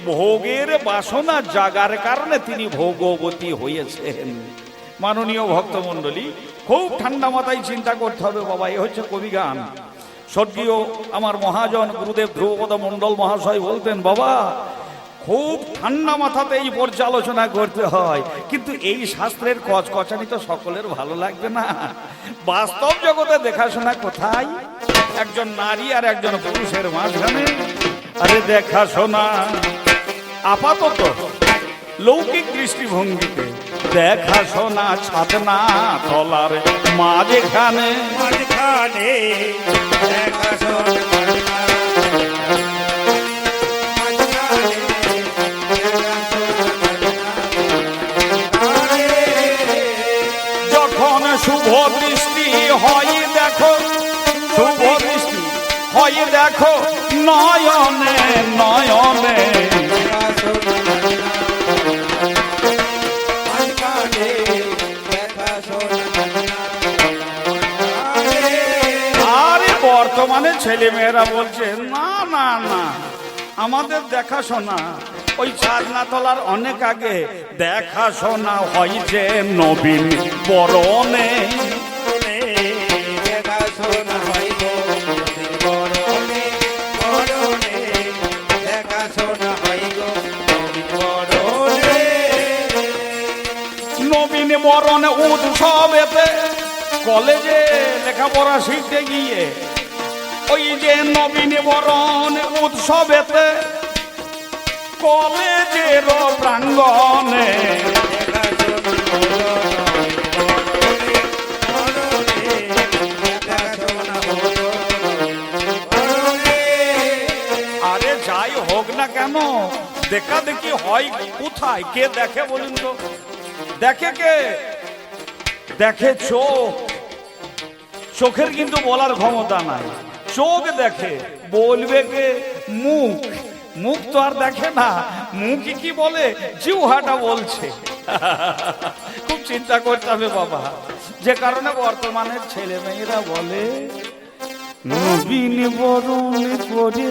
ভোগের বাসনা জাগার কারণে তিনি ভগবতী হয়েছেন। মাননীয় ভক্তমণ্ডলী, খুব ঠান্ডা মাথায় চিন্তা করতে হবে বাবা। এ হচ্ছে কবিগান। স্বর্গীয় আমার মহাজন গুরুদেব ধ্রুবপদ মণ্ডল মহাশয় বলতেন, বাবা খুব ঠান্ডা মাথাতে এই পর্যালোচনা করতে হয়, কিন্তু এই শাস্ত্রের কচকচানি তো সকলের ভালো লাগবে না। বাস্তব জগতে দেখাশোনা কোথায়? একজন নারী আর একজন পুরুষের মাঝখানে। আরে দেখাশোনা আপাতত লৌকিক দৃষ্টিভঙ্গিতে দেখাশোনা ছাদনা তলার মাঝখানে যখন শুভ দৃষ্টি হয় দেখো, শুভ দৃষ্টি হয় দেখো নয়নে নয়নে, আরে বর্তমানে ছেলে মেয়েরা বলছে না না না, আমাদের দেখাশোনা ওই ছাদনা তলার অনেক আগে দেখাশোনা হয় যে নবীন বরণে। নবীন বরণ উৎসবেতে কলেজে লেখাপড়া শিখতে গিয়ে ওই যে নবীন বরণ উৎসবেতে কলেজের প্রাঙ্গণে আরে যাই হোক না কেন, দেখা দেখি হয় কোথায়? কে দেখে বলুন তো? দেখে কে? দেখে চোখ। চোখের কিন্তু বলার ক্ষমতা নাই। চোখ দেখে, বলবে কে? মুখ। মুখ তো আর দেখে না, মুখই কি বলে? জিহ্বাটা বলছে। খুব চিন্তা করতে হবে বাবা। যে কারণে বর্তমানের ছেলে মেয়েরা বলে নবীন বরণ করে।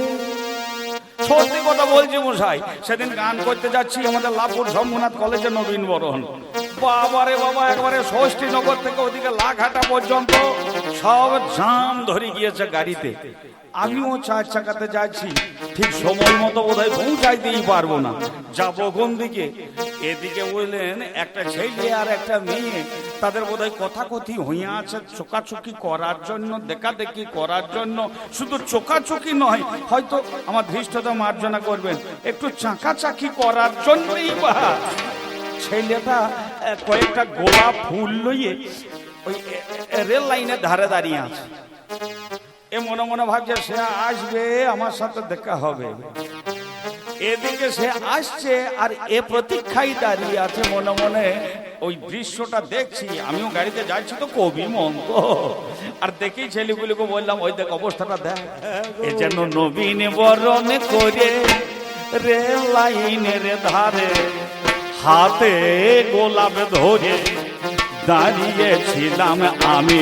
সত্যি কথা বলছি মশাই, সেদিন গান করতে যাচ্ছি আমাদের লাভপুর শম্ভুনাথ কলেজে নবীন বরণ। বাবারে বাবা, একবারে ষষ্ঠীনগর থেকে ওদিকে লাঘাটা পর্যন্ত সব জাম ধরে গিয়েছে গাড়িতে। আমিও 4 চাকাতে যাচ্ছি, ঠিক সময় মতো বোধহয় পৌঁছাইতেই পারবো না। যাবো কোন দিকে? এদিকে বললেন একটা ছেলে আর একটা মেয়ে, তাদের বোধহয় কথাকথি হইয়া আছে চোকাচুকি করার জন্য, দেখাদেখি করার জন্য। শুধু চোকাচুকি নয়, হয়তো আমার ধৃষ্টতা মার্জনা করবেন, একটু চাকাচাকি করার জন্যই বা ছেলেটা কয়েকটা গোলাপ ফুল লইয়ে ওই রেল লাইনের ধারে দাঁড়িয়ে আছে। এ মনে মনে ভাবছে সে আসবে, আমার সাথে দেখা হবে। এদিকে সে আসছে আর এ প্রতীক্ষায় দাঁড়িয়ে আছে মনে মনে। ওই দৃশ্যটা দেখছি, আমিও গাড়িতে যাচ্ছি তো, কবি মন তো। আর দেখি ছেলেগুলিকে বললাম ওই দেখ অবস্থাটা দেখ। এ যেন নবীন বরণ করে রেল লাইনের ধারে হাতে গোলাপ ধরে দাঁড়িয়েছিলাম আমি,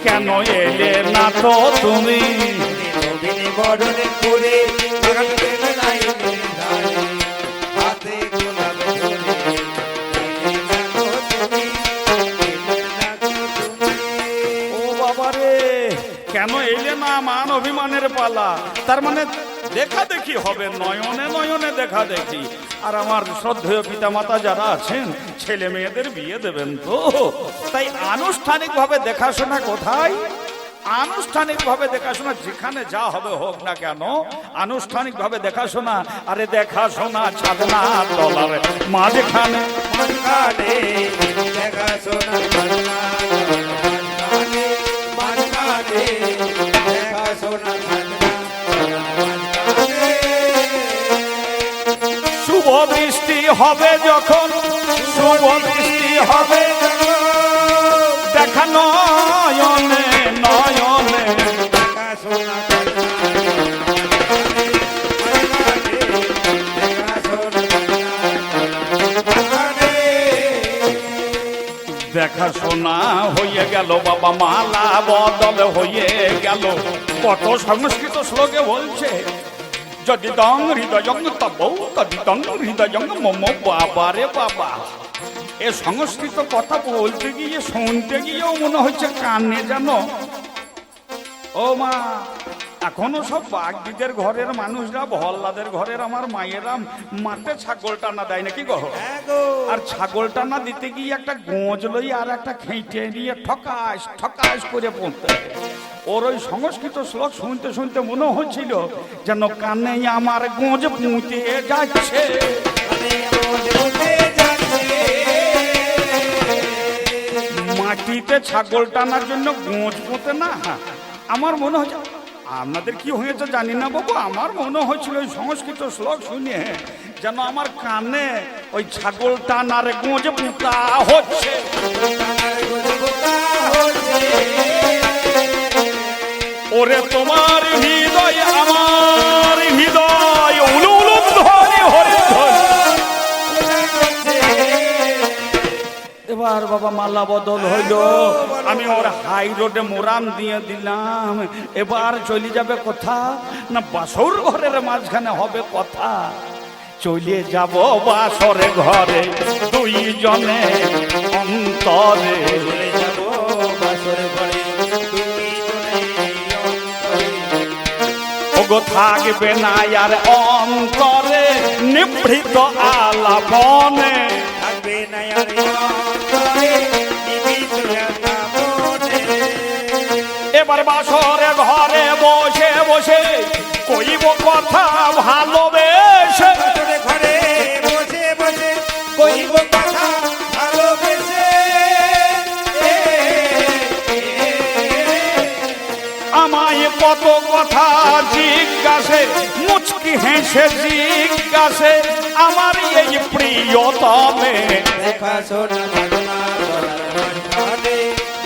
কেন এলে না তো তুমি? নবীন বরণ করে রেল লাইনের ধারে হাতে গোলাপ ধরে ও বাবা রে, কেন এলে না? মান অভিমানের পালা। তার মানে দেখা দেখি হবে, নয়নে নয়নে দেখা দেখি। আর আমার শ্রদ্ধেয় পিতামাতা যারা আছেন, ছেলে মেয়েদের বিয়ে দেবেন তো, তাই আনুষ্ঠানিকভাবে দেখাশোনা কোথায়? আনুষ্ঠানিকভাবে দেখাশোনা যেখানে যা হবে হোক না কেন, আনুষ্ঠানিকভাবে দেখাশোনা। আরে দেখাশোনা ছাদনা তলার মাঝখানে, মাঝখানে দেখাশোনা মাঝখানে, মাঝখানে দেখাশোনা মাঝখানে। শুভ বৃষ্টি হবে যখন, শুভ বৃষ্টি হবে দেখা নয়নে নয়নে, দেখাশোনা দেখাশোনা হয়ে গেল বাবা, মালা বদল হয়ে গেল। কত সংস্কৃত শ্লোকে বলছে, যদি দং হৃদয়ং তব তদি দং হৃদয়ং মম। বাবা রে বাবা, এ সংস্কৃত কথা বলতে গিয়ে শুনতে গিয়েও মনে হচ্ছে কানে যেন। ও মা, এখনো সব বাগদিদের ঘরের মানুষরা, ভল্লাদের ঘরের আমার মায়েরা মাঠে ছাগল টানা দেয় নাকি গো? আর ছাগল টানা দিতে গিয়ে একটা গোঁজ লই আর একটা খেঁটে নিয়ে ঠকাস ঠকাস করে পড়তে। ওর ওই সংস্কৃত শ্লোক শুনতে শুনতে মনে হচ্ছিল যেন কানে আমার গোঁজ পুঁতে যাচ্ছে। মাটিতে ছাগল টানার জন্য গোঁজ পুঁতে না, আমার মনে হচ্ছে, আপনাদের কি হয়েছে জানি না বাবু, আমার মনে হচ্ছিল ওই সংস্কৃত শ্লোক শুনে যেন আমার কানে ওই ছাগল টানার গোঁজ পুঁতা হচ্ছে। ওরে তোমার হৃদয় আমার হৃদয় উলু উলু ধ্বনি হরি ধ্বনি। এবার বাবা মালা বদল হইল, আমি ওর হাই রোডে মোরাম দিয়ে দিলাম। এবার চলে যাবে কোথা না, বাসর ঘরের মাঝখানে হবে কথা। চলে যাব বাসর ঘরে দুইজনে অন্তরে, ওগো থাকবে না আর অন্তরে নিভৃত আলাপনে, থাকবে না আর অন্তরে নিভৃত আলাপনে। এবার বাসরে ঘরে বসে বসে কইব কথা ভালোবেসে, বাসরে ঘরে বসে বসে কইব কথা ভালোবেসে। আমায় কত কথা জিজ্ঞাসে, মুচকি হেসে জিজ্ঞাসে আমার এই প্রিয়তমে। দেখাশোনা ঘটনা করার মাঝখানে,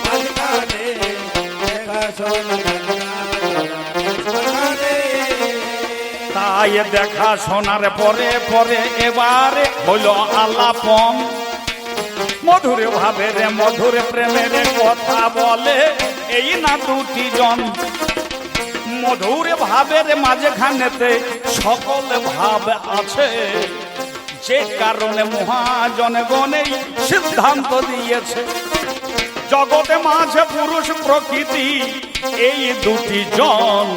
মাঝখানে দেখাশোনা ঘটনা করার মাঝখানে। তাই দেখা শোনার পরে পরে এবারে হলো আলাপন। মধুরে ভাবে রে মধুরে প্রেমের কথা বলে এই না দুটি জন। মধুরে ভাবের মাঝখানেতে সকল ভাব আছে, যে কারণে মহাজনগণেই সিদ্ধান্ত দিয়েছে জগতে মাঝে পুরুষ প্রকৃতি এই দুটি জন।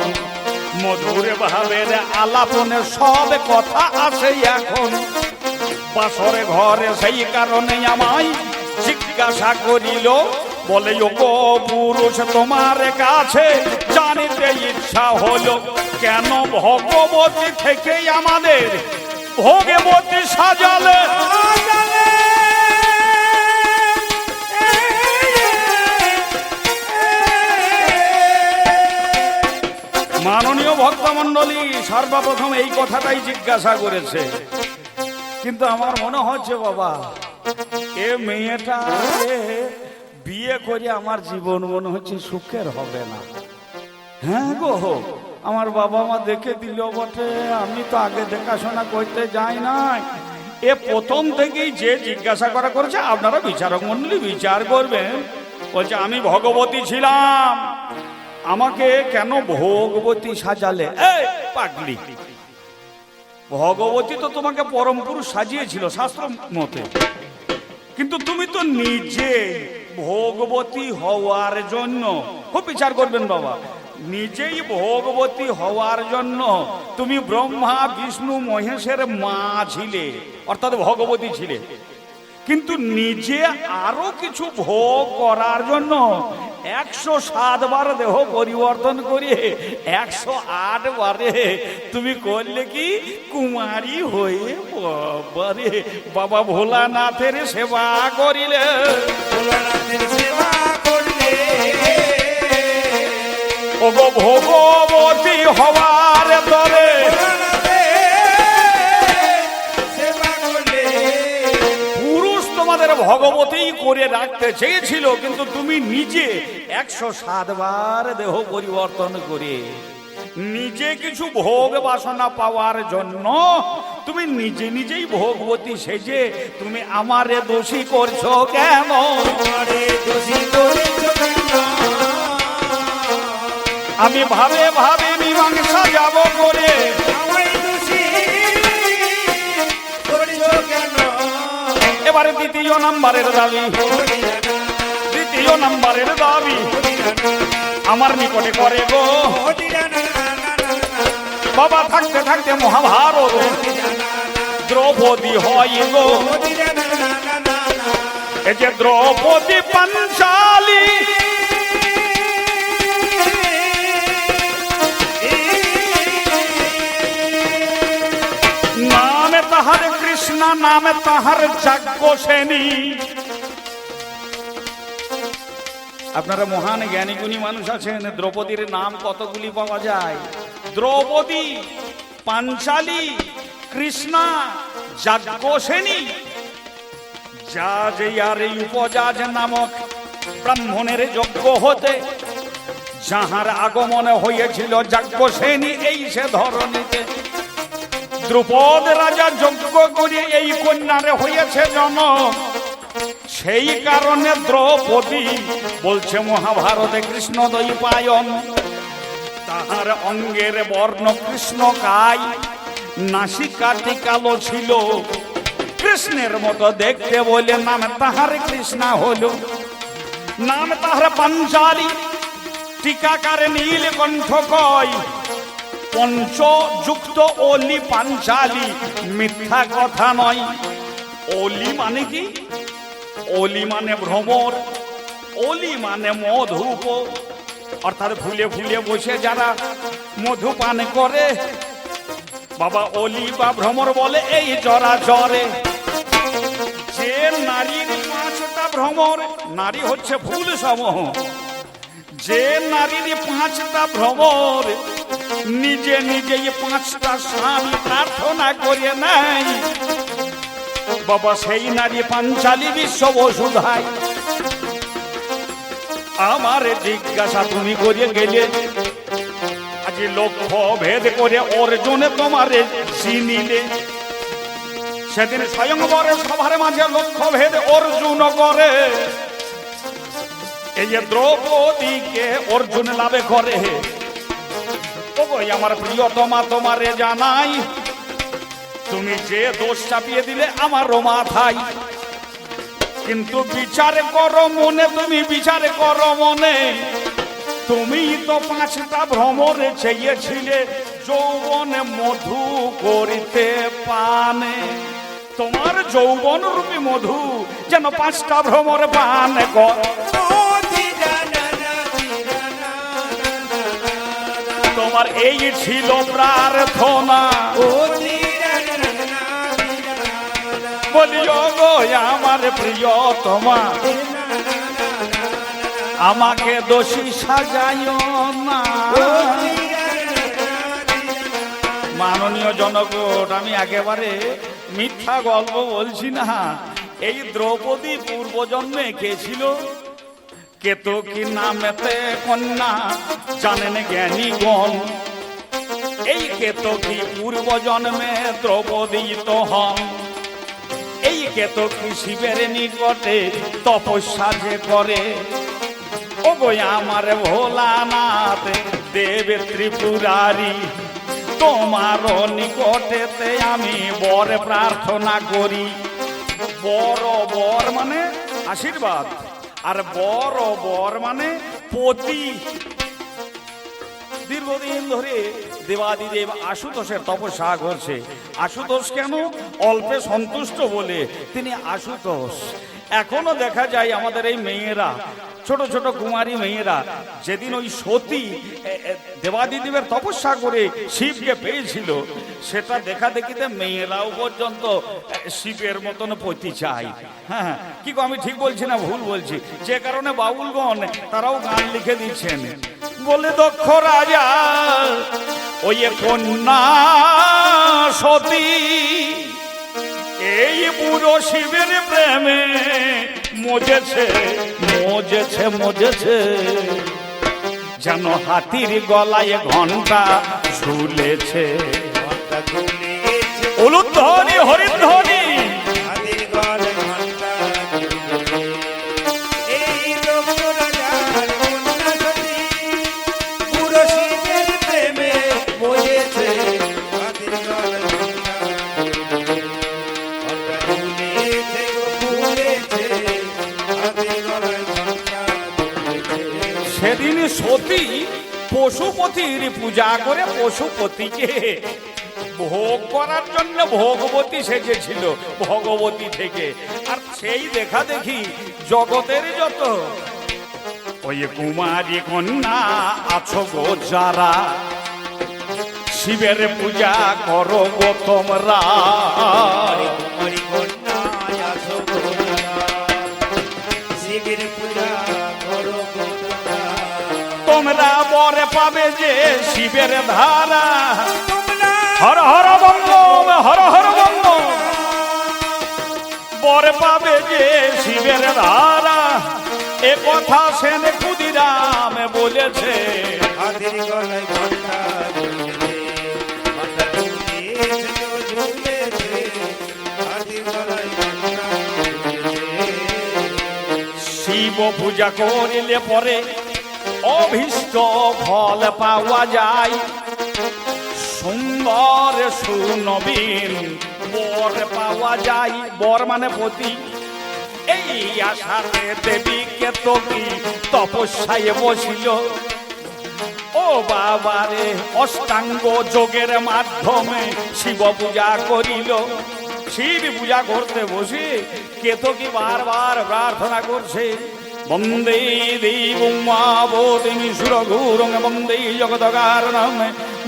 মধুরে ভাবের আলাপনে সব কথা আসে এখন বাসরে ঘরে, সেই কারণে আমায় জিজ্ঞাসা করিল, বলে গো পুরুষ তোমার কাছে জানিতে ইচ্ছা হলো, কেন ভগবতী থেকে আমাদের ভগবতী সাজালে। মাননীয় ভক্তমণ্ডলী সর্বপ্রথম এই কথাটাই জিজ্ঞাসা করেছে, কিন্তু আমার মনে হচ্ছে বাবা এ মেয়েটা বিয়ে করে আমার জীবন মনে হচ্ছে সুখের হবে না। হ্যাঁ গো, আমার বাবা মা দেখে দিল বটে, আমি তো আগে দেখাশোনা করতে যাই নাই। এ প্রথম থেকেই যে জিজ্ঞাসা করা করেছে, আপনারা বিচারক মণ্ডলী বিচার করবেন। বলছে আমি ভগবতী ছিলাম, আমাকে কেন ভগবতী সাজালে? এই পাগলি, ভগবতী তো তোমাকে পরম পুরুষ সাজিয়েছিল শাস্ত্র মতে, কিন্তু তুমি তো নিজে ভগবতী হওয়ার জন্য খুব বিচার করবেন বাবা, নিজেই ভগবতী হওয়ার জন্য তুমি ব্রহ্মা বিষ্ণু মহেশের মা ছিলে, অর্থাৎ ভগবতী ছিলে, কিন্তু নিজে আরো কিছু ভোগ করার জন্য 107 বার দেহ পরিবর্তন করিয়ে 108 বারে তুমি করলে কি কুমারী হয়ে বাবারে বাবা ভোলানাথের সেবা করিলে। ভোলানাথের সেবা করলে ওগো ভগবতী হওয়ার তরে সেবা করলে পুরুষ তোমাদের ভগবতী করে রাখতে চেয়েছিল, কিন্তু তুমি নিজে 107 বার দেহ পরিবর্তন করে নিজে কিছু ভোগ বাসনা পাওয়ার জন্য তুমি নিজে নিজেই ভগবতী সেজে তুমি আমারে দোষী করছো কেন? আমারে দোষী করেছো কেন? আমি ভাবে ভাবে মীমাংসা যাব করে আমায় দোষী করেছো কেন? এবারে দ্বিতীয় নাম্বারের দাবি, দ্বিতীয় নাম্বারের দাবি আমার নিকটে করে গো বাবা। থাকতে থাকতে মহাভারত দ্রৌপদী হয় গো, এই যে দ্রৌপদী পাঞ্চালী নামে তাহার কৃষ্ণ, নামে তাহার যাজ্ঞসেনী। আপনারা মহান জ্ঞানী গুণী মানুষ আছেন, দ্রৌপদীর নাম কতগুলি পাওয়া যায়? দ্রৌপদী, পাঞ্চালী, কৃষ্ণা, যাজ্ঞসেনী। যা যে আর এই উপজাজ নামক ব্রাহ্মণের যজ্ঞ হতে যাহার আগমন হয়েছিল যাজ্ঞসেনী এই সে ধরণীতে, দ্রুপদ রাজা যজ্ঞ করে এই কন্যারে হয়েছে জনম। সেই কারণে দ্রৌপদী বলছে মহাভারতে কৃষ্ণ দ্বৈপায়ন, তাহার অঙ্গের বর্ণ কৃষ্ণ কাই, নাসিকাটি কালো ছিল কৃষ্ণের মতো দেখতে বলে নাম তাহার কৃষ্ণা হলো। নাম তাহার পাঞ্চালী, টিকাকারে নীলকণ্ঠ কয় পঞ্চযুক্ত অলি পাঞ্চালী, মিথ্যা কথা নয়। অলি মানে কি? অলি মানে ভ্রমর, অলি মানে মধুপ, অর্থাৎ ফুলে ফুলে বসে যারা মধু পান করে বাবা অলি বা ভ্রমর বলে এই জরা জরে। যে নারীর 5টা ভ্রমর, নারী হচ্ছে ফুল সমূহ, যে নারীর 5টা ভ্রমর নিজে নিজে 5টা স্বামী প্রার্থনা করে নাই বাবা, সেই নারী পাঞ্চালী বিশ্ব বসুধায়। আমার জিজ্ঞাসা তুমি করে গেলে, আজ লক্ষ্য ভেদ করে অর্জুনে তোমারে চিনিলে। সেদিন স্বয়ংবরে সভার মাঝে লক্ষ্য ভেদ অর্জুন করে, এই যে দ্রৌপদীকে অর্জুন লাভে করে। ওই আমার প্রিয়তমা তোমারে জানাই, তুমি যে দোষ চাপিয়ে দিলে আমারও মাথায়, কিন্তু বিচার করো মনে, তুমি বিচার করো মনে। তুমি তো 5টা ভ্রমরে চেয়েছিলে যৌবনে মধু করিতে পানে, তোমার যৌবন রূপী মধু যেন 5টা ভ্রমর পান কর। তোমার এই ছিল প্রার্থনা, বলিও গো আমার প্রিয়তমা, আমাকে দোষী সাজাইও না। মাননীয় জনগণ, আমি একেবারে মিথ্যা গল্প বলছি না। এই দ্রৌপদী পূর্বজন্মে কে ছিল? কেতকী নামেতে কন্যা জানেন জ্ঞানীগণ। এই কেতকী পূর্বজন্মে দ্রৌপদী তো হন। এই কেতকী শিবের নিকটে তপস্যা যে করে, ও গো আমার ভোলানাথ দেব ত্রিপুরারি, তোমার নিকটেতে আমি বর প্রার্থনা করি। বড় বর মানে আশীর্বাদ, আর বড় বর মানে পতি। দীর্ঘদিন ধরে দেবাদিদেব আশুতোষের তপস্যা করছে। আশুতোষ কেন? অল্পে সন্তুষ্ট বলে তিনি আশুতোষ। এখনো দেখা যায় আমাদের এই মেয়েরা, ছোট ছোট কুমারী মেয়েরা, যেদিন ওই সতী দেবাদিদেবের তপস্যা করে শিবকে পেয়েছিল, সেটা দেখা দেখিতে মেয়েরাও পর্যন্ত শিবের মতন পতি চায়। হ্যাঁ, কি গো, আমি ঠিক বলছি না ভুল বলছি? যে কারণে বাউলগণ তারাও গান লিখে দিচ্ছেন, বলে দক্ষ রাজা ওই কন্যা সতী এই বুড়ো শিবের প্রেমে মজেছে মজেছে মজেছে, যেন হাতির গলায় ঘন্টা ঝুলেছে। উলুধ্বনি হরিধ্বনি সেদিন সতী পশুপতির পূজা করে পশুপতিকে ভোগ করার জন্য ভগবতী সেজেছিল ভগবতী থেকে। আর সেই দেখা দেখি জগতের যত ওই কুমারী কন্যা আছো গো যারা, শিবের পূজা করো গো তোমরা, শিবের পূজা করো গো তোমরা বর পাবে যে শিবের ধারা। হর হর বঙ্গ হর হর বঙ্গ, বর পাবে যে শিবের ধারা, এ কথা সেন ক্ষুদিরাম বলেছে। হাতির গলায় ঘন্টা ঝুলেছে, ঘন্টা ঝুলেছে, ঝুলেছে, হাতির গলায় ঘন্টা ঝুলেছে। শিব পূজা করিলে পরে অভীষ্ট ফল পাওয়া যায়, সুন্দর সুনবীন বর পাওয়া যায়। বর মানে পতি। এই আশাতে দেবী কেতকী তপস্যায় বসিল, ও বাবারে অষ্টাঙ্গ যোগের মাধ্যমে শিব পূজা করিল। শিব পূজা করতে বসে কেতকী বারবার প্রার্থনা করছে, বন্দে দেবং মাবোধিমি সুরঘুরং বন্দে জগৎকারণং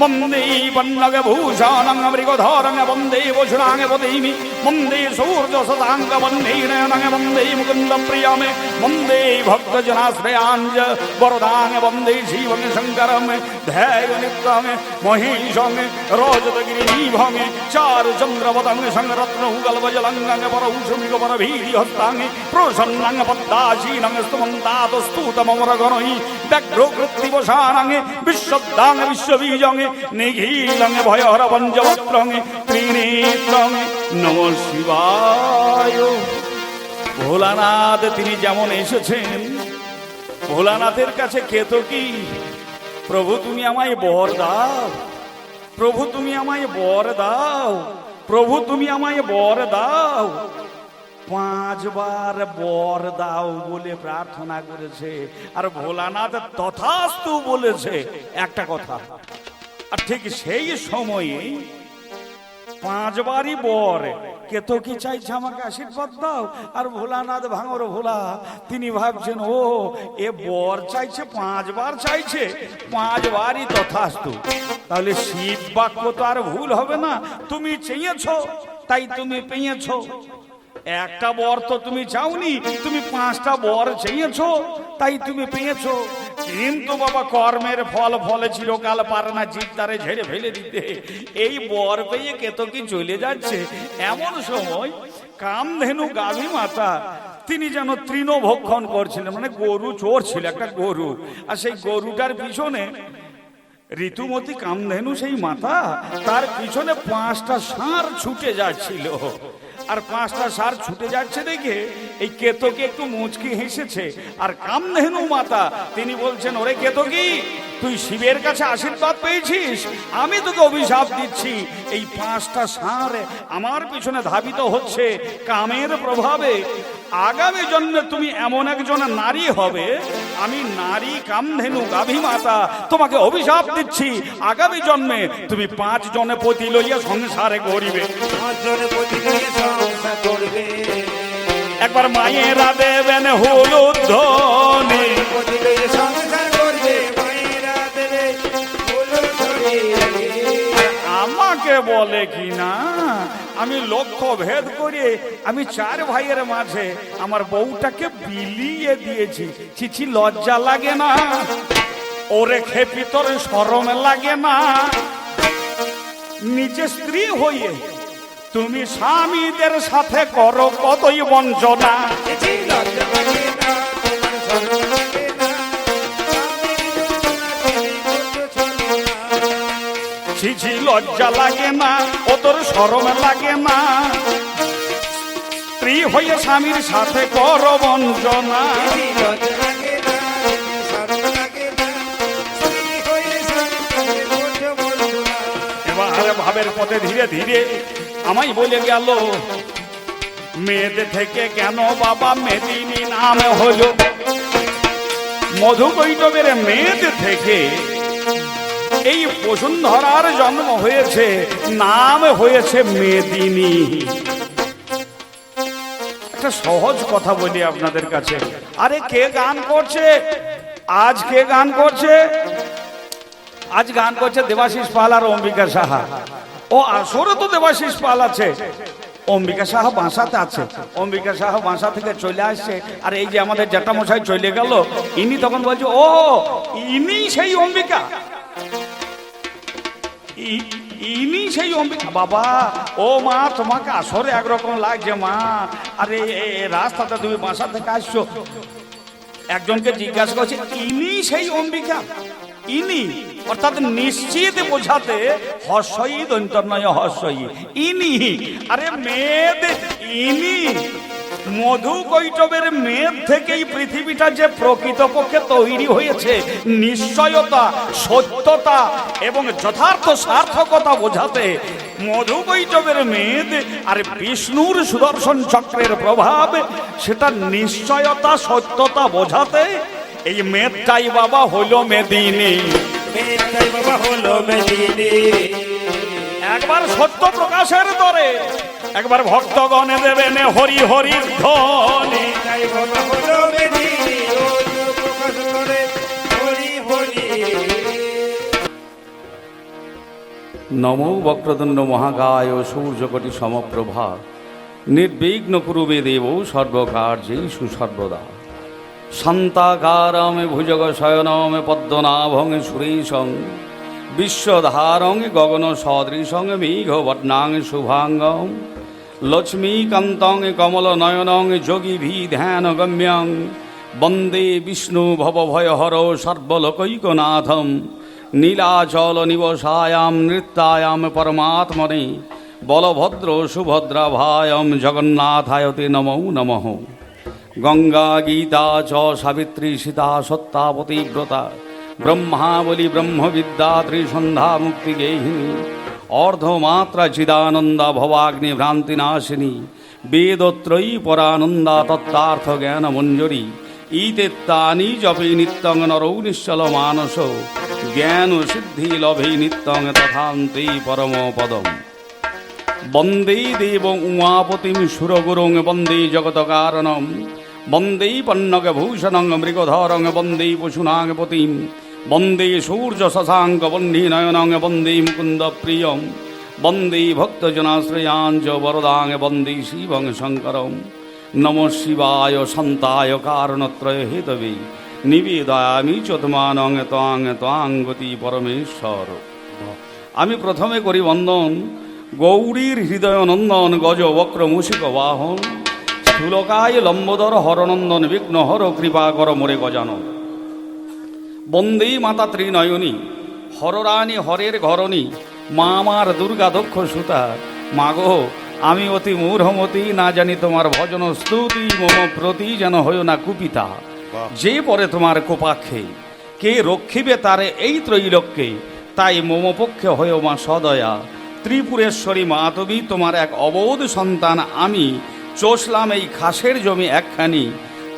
বন্দে পন্নগভূষণং মৃগধরং বন্দে বসুরাং বদেমি বন্দে সূর্যসদাঙ্গ বন্দে নয়নং বন্দে মুকুন্দ প্রিয়মে বন্দে ভক্তজনাশ্রয়াঞ্জ বরদাং বন্দে শিবং শঙ্করং ধ্যায় নিত্যং মহেশং রজতগিরিভং চারুচন্দ্রবদং সংরত্নৌগলবজলঙ্গং পরৌষমিক পরভীহস্তাং প্রসন্নং পদ্মাসীনং স্তমন্তাদস্তূতমরগণৈ ব্যগ্রকৃত্তিবসানং বিশ্বদাং বিশ্ববীজং নিখিলং ভয়হর পঞ্চবক্ত্রং ত্রিনেত্রং নমঃ শিবায়। ভোলানাথ তিনি যেমন এসেছেন, ভোলানাথের কাছে কেতকী, প্রভু তুমি আমায় বর দাও, প্রভু তুমি আমায় বর দাও, প্রভু তুমি আমায় বর দাও। 5 বার বর দাও বলে প্রার্থনা করেছে, আর ভোলানাথ তথাস্তু বলেছে একটা কথা। আর ঠিক সেই সময়ে 5 বারই বর। কেতকী চাইছে আমাকে আশীর্বাদ দাও, আর ভোলানাথ ভাঙর ভোলা তিনি ভাবছেন ও এ বর চাইছে 5 বার চাইছে, 5 বারই তথাস্তু। তাহলে শিব বাক্য তো আর ভুল হবে না, তুমি চেয়েছো তাই তুমি পেয়েছো। একটা বর তো তুমি চাওনি, তুমি 5টা বর চেয়েছো তাই তুমি পেয়েছো। কিন্তু বাবা কর্মের ফল ফলে চিরকাল পারে না জীব তারে ঝেড়ে ফেলে দিতে। এই বর পেয়ে কেতকী চলে যাচ্ছে, এমন সময় কামধেনু গাভী মাতা তিনি যেন তৃণভক্ষণ করছিলেন, মানে গরু চোর ছিল একটা গরু, আর সেই গরুটার পিছনে ঋতুমতী কামধেনু সেই মাতা, তার পিছনে 5টা ষাঁড় ছুটে যাচ্ছিল। আর 5টা ষাঁড় ছুটে যাচ্ছে দেখে এই কেতকী একটু মুচকি হেসেছে। আর কামধেনু মাতা তিনি বলছেন, ওরে কেতকী, তুই শিবের কাছে আশীর্বাদ পেয়েছিস, আমি তোকে অভিশাপ দিচ্ছি। এই 5টা ষাঁড় আমার পিছনে ধাবিত হচ্ছে কামের প্রভাবে, আগামী জন্মে তুমি এমন একজন নারী হবে, আমি নারী কামধেনু গাভী মাতা তোমাকে অভিশাপ দিচ্ছি, আগামী জন্মে তুমি 5 জনে পতি লইয়া সংসারে করিবে। 5 জনে পতি লইয়া সংসার করবে। একবার মায়েরা দেবেন হলুদ ধনে, পতি লইয়া সংসার করবে, মায়েরা দেবে হলুদ ধনে। আমাকে বলে কি না আমি লক্ষ্য ভেদ করে আমি 4 ভাইয়ের মাঝে আমার বউটাকে বিলিয়ে দিয়েছি। চিচি লজ্জা লাগে না? ওরে খেপি তোর শরম লাগে না? নিজে স্ত্রী হয়ে তুমি স্বামীদের সাথে করো কতই বঞ্চনা। চিচি লজ্জা লাগে না, তোমার শরম লাগে না, ছিছি লজ্জা লাগে না, ও তোর শরম লাগে না? স্ত্রী হয়ে স্বামীর সাথে কর বঞ্চনা। চিচি লজ্জা লাগে না, শরম লাগে না, স্ত্রী হয়ে স্বামীর সাথে করছো বঞ্চনা। এবার ভাবের পথে ধীরে ধীরে আমায় বলে গেল, মেয়েদের থেকে কেন বাবা মেদিনী নাম হলো? মধুকৈটবের মেয়েদের থেকে এই বসুন্ধরার জন্ম হয়েছে, নাম হয়েছে মেদিনী। একটা সহজ কথা বলি আপনাদের কাছে, আরে কে গান করছে আজ? কে গান করছে আজ? গান করছে দেবাশিস পাল আর অম্বিকা সাহা। ও আসরে তো দেবাশিস পাল আছে, অম্বিকা সাহা বাঁসাতে আছে। অম্বিকা সাহা বাঁসা থেকে চলে আসছে, আর এই যে আমাদের জ্যাঠামশাই চলে গেল, ইনি তখন বলছে ও ইনি সেই অম্বিকা, ইনি সেই অম্বিকা। বাবা ও মা, তোমাকে আসরে একরকম লাগছে মা, আরে রাস্তাতে তুমি বাসা থেকে আসছো। একজনকে জিজ্ঞাসা করছে ইনি সেই অম্বিকা? ইনি অর্থাৎ নিশ্চিত বোঝাতে হর্ষই দন্তর্নয় হর্ষই, ইনি। আরে মেদ ইনি। মধু কৈটবের মেদ থেকেই পৃথিবীটা যে প্রকৃতপক্ষে তৈরি হয়েছে, নিশ্চয়তা, সত্যতা এবং যথার্থ সার্থকতা বোঝাতে মধু কৈটবের মেদ আর বিষ্ণুর সুদর্শন চক্রের প্রভাব, সেটা নিশ্চয়তা সত্যতা বোঝাতে এই মেদটাই বাবা হলো মেদিনী। মেয়েটাই বাবা হলো মেদিনী। একবার সত্য প্রকাশের দরে একবার ভক্তগণে দেবেন হরি হরি ধ্বনি। মেয়েটাই বাবা হলো মেদিনী, ও তো প্রকাশ করে হরি হরি। নমো বক্রতুণ্ড মহাকায় সূর্যকোটি সমপ্রভা, নির্বিঘ্ন কুরুবে দেব সর্বকার্যেষু সর্বদা। শান্তাকারং ভুজগ শয়নং পদ্মনাভং সুরেশং, বিশ্বধারং গগন সদৃশং মেঘবর্ণাং শুভাঙ্গং, লক্ষ্মীকান্তং কমল নয়নং যোগীভি ধ্যান গম্যং, বন্দে বিষ্ণু ভবভয়হর সর্বলোকৈকনাথম, নীলাচল নিবসায়াম নৃত্যায়াম পরমাত্মনে, বলভদ্র সুভদ্রাভায়ম জগন্নাথায় তে নমো নমঃ। গঙ্গা গীতা চ সাবিত্রী সীতা সত্যাবতী ব্রতা, ব্রহ্মাবলী ব্রহ্মবিদ্যা ত্রিসন্ধ্যা মুক্তিগেহিনী, অর্ধমাত্রা চিদানন্দা ভবাগ্নি ভ্রান্তিনাশিনী, বেদত্রয়ী পরানন্দা তত্ত্বার্থ জ্ঞান মঞ্জরি, ইতেত্তানি জপে নিত্যং নরৌ নিশ্চল মানস, জ্ঞান সিদ্ধি লভে নিত্যং তথান্তে পরম পদম। বন্দে দেব উমাপতিম সুরগুরুং বন্দে জগৎকারণম, বন্দে পন্নগ ভূষণং মৃগধরং বন্দে পশুনাং পতিম, বন্দে সূর্য শশাঙ্ক বন্ধি নয়নং বন্দে মুকুন্দ প্রিয়ম, বন্দে ভক্তজনাশ্রয়াঞ্চ বরদাং বন্দে শিবং শঙ্করম। নম শিবায় সন্তায় কারণত্রয় হেতবে, নিবেদয়ামি চতমানং ত্বাং ত্বাং গতি পরমেশ্বর। আমি প্রথমে করি বন্দন গৌরীর হৃদয় নন্দন, গজ বক্র মুশিক বাহন, স্থূলকায় লম্বোদর হরনন্দন, বিঘ্ন হর কৃপা কর মোরে গজানন। বন্দে মাতা ত্রিনয়নী, হররানী হরের ঘরণী, মা আমার দুর্গা দক্ষ সুতা। মাগো আমি অতি মূঢ়মতি, না জানি তোমার ভজন স্তুতি, মম প্রতি যেন হইও না কুপিতা। যে পরে তোমার কোপাক্ষে, কে রক্ষিবে তারে এই ত্রৈলোক্যে, তাই মম পক্ষে হইও মা সদয়া। ত্রিপুরেশ্বরী মা তুমি, তোমার এক অবোধ সন্তান আমি, চষলাম এই খাসের জমি একখানি,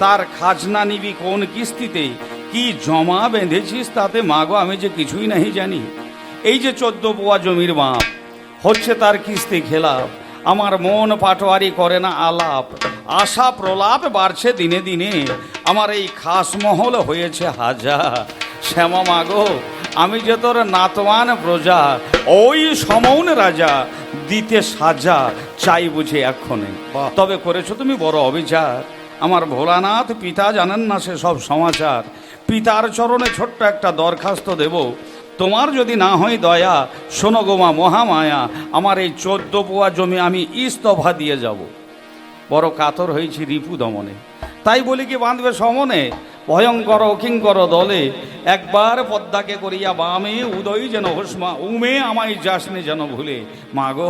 তার খাজনা নিবি কোন কিস্তিতে, কি জমা বেঁধেছিস তাতে মাগো আমি যে কিছুই নাহি জানি। এই যে 14 পোয়া জমির মাপ হচ্ছে তার কিস্তি খেলাপ, আমার মন পাটোয়ারি করে না আলাপ, আশা প্রলাপ বাড়ছে দিনে দিনে, আমার এই খাসমহল হয়েছে হাজার। শ্যামা মাগো আমি যে তোর নাতওয়ান প্রজা, ওই সমৌন রাজা, দিতে সাজা চাই বুঝে এক্ষণে। তবে করেছো তুমি বড় অবিচার, আমার ভোলানাথ পিতা জানেন না সে সব সমাচার। পিতার চরণে ছোট্ট একটা দরখাস্ত দেব, তোমার যদি না হয় দয়া, শোনো গোমা মহামায়া, আমার এই 14 পোয়া জমি আমি ইস্তফা দিয়ে যাব। বড় কাতর হয়েছি রিপু দমনে, তাই বলি কি বাঁধবে সমনে, ভয়ঙ্কর অকিঙ্কর দলে, একবার পদ্মাকে করিয়া বামে, উদয় যেন হোসমা উমে, আমায় যাসনে যেন ভুলে। মা গো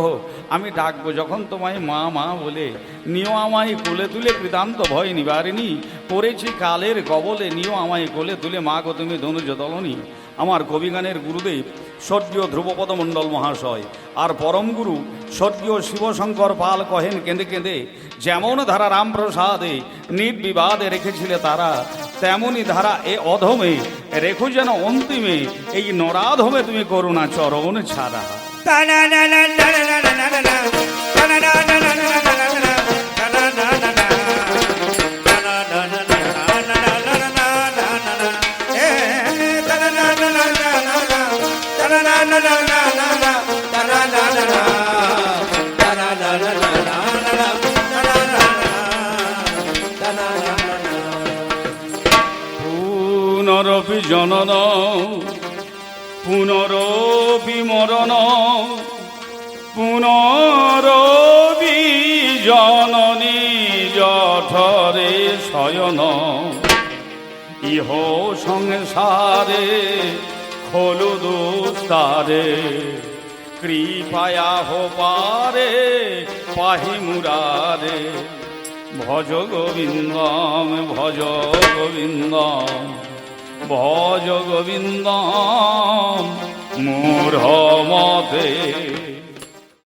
আমি ডাকবো যখন তোমায় মা মা বলে, নিও আমায় কোলে তুলে, কৃতান্ত ভয় নিবারিণী, পড়েছি কালের কবলে, নিও আমায় কোলে তুলে, মা গো তুমি ধনুজ দলনী। আমার কবিগানের গুরুদেব স্বর্গীয় ধ্রুবপদ মণ্ডল মহাশয় আর পরম গুরু স্বর্গীয় শিবশঙ্কর পাল কহেন কেঁদে কেঁদে, যেমন ধারা রামপ্রসাদে নির্বিবাদে রেখেছিলে তারা, তেমনই ধারা এ অধমে রেখো যেন অন্তিমে, এই নরাধমে তুমি করুণা চরণ ছাড়া। পুনরপি জনন পুনরপি মরণ, পুনরপি জননী জঠরে শয়ন, ইহ সংসারে খলু দুস্তারে, কৃপায়া হো পারে পাহি মুরারে, ভজ গোবিন্দম ভজ গোবিন্দম ভজ গোবিন্দম মূঢ় মতে।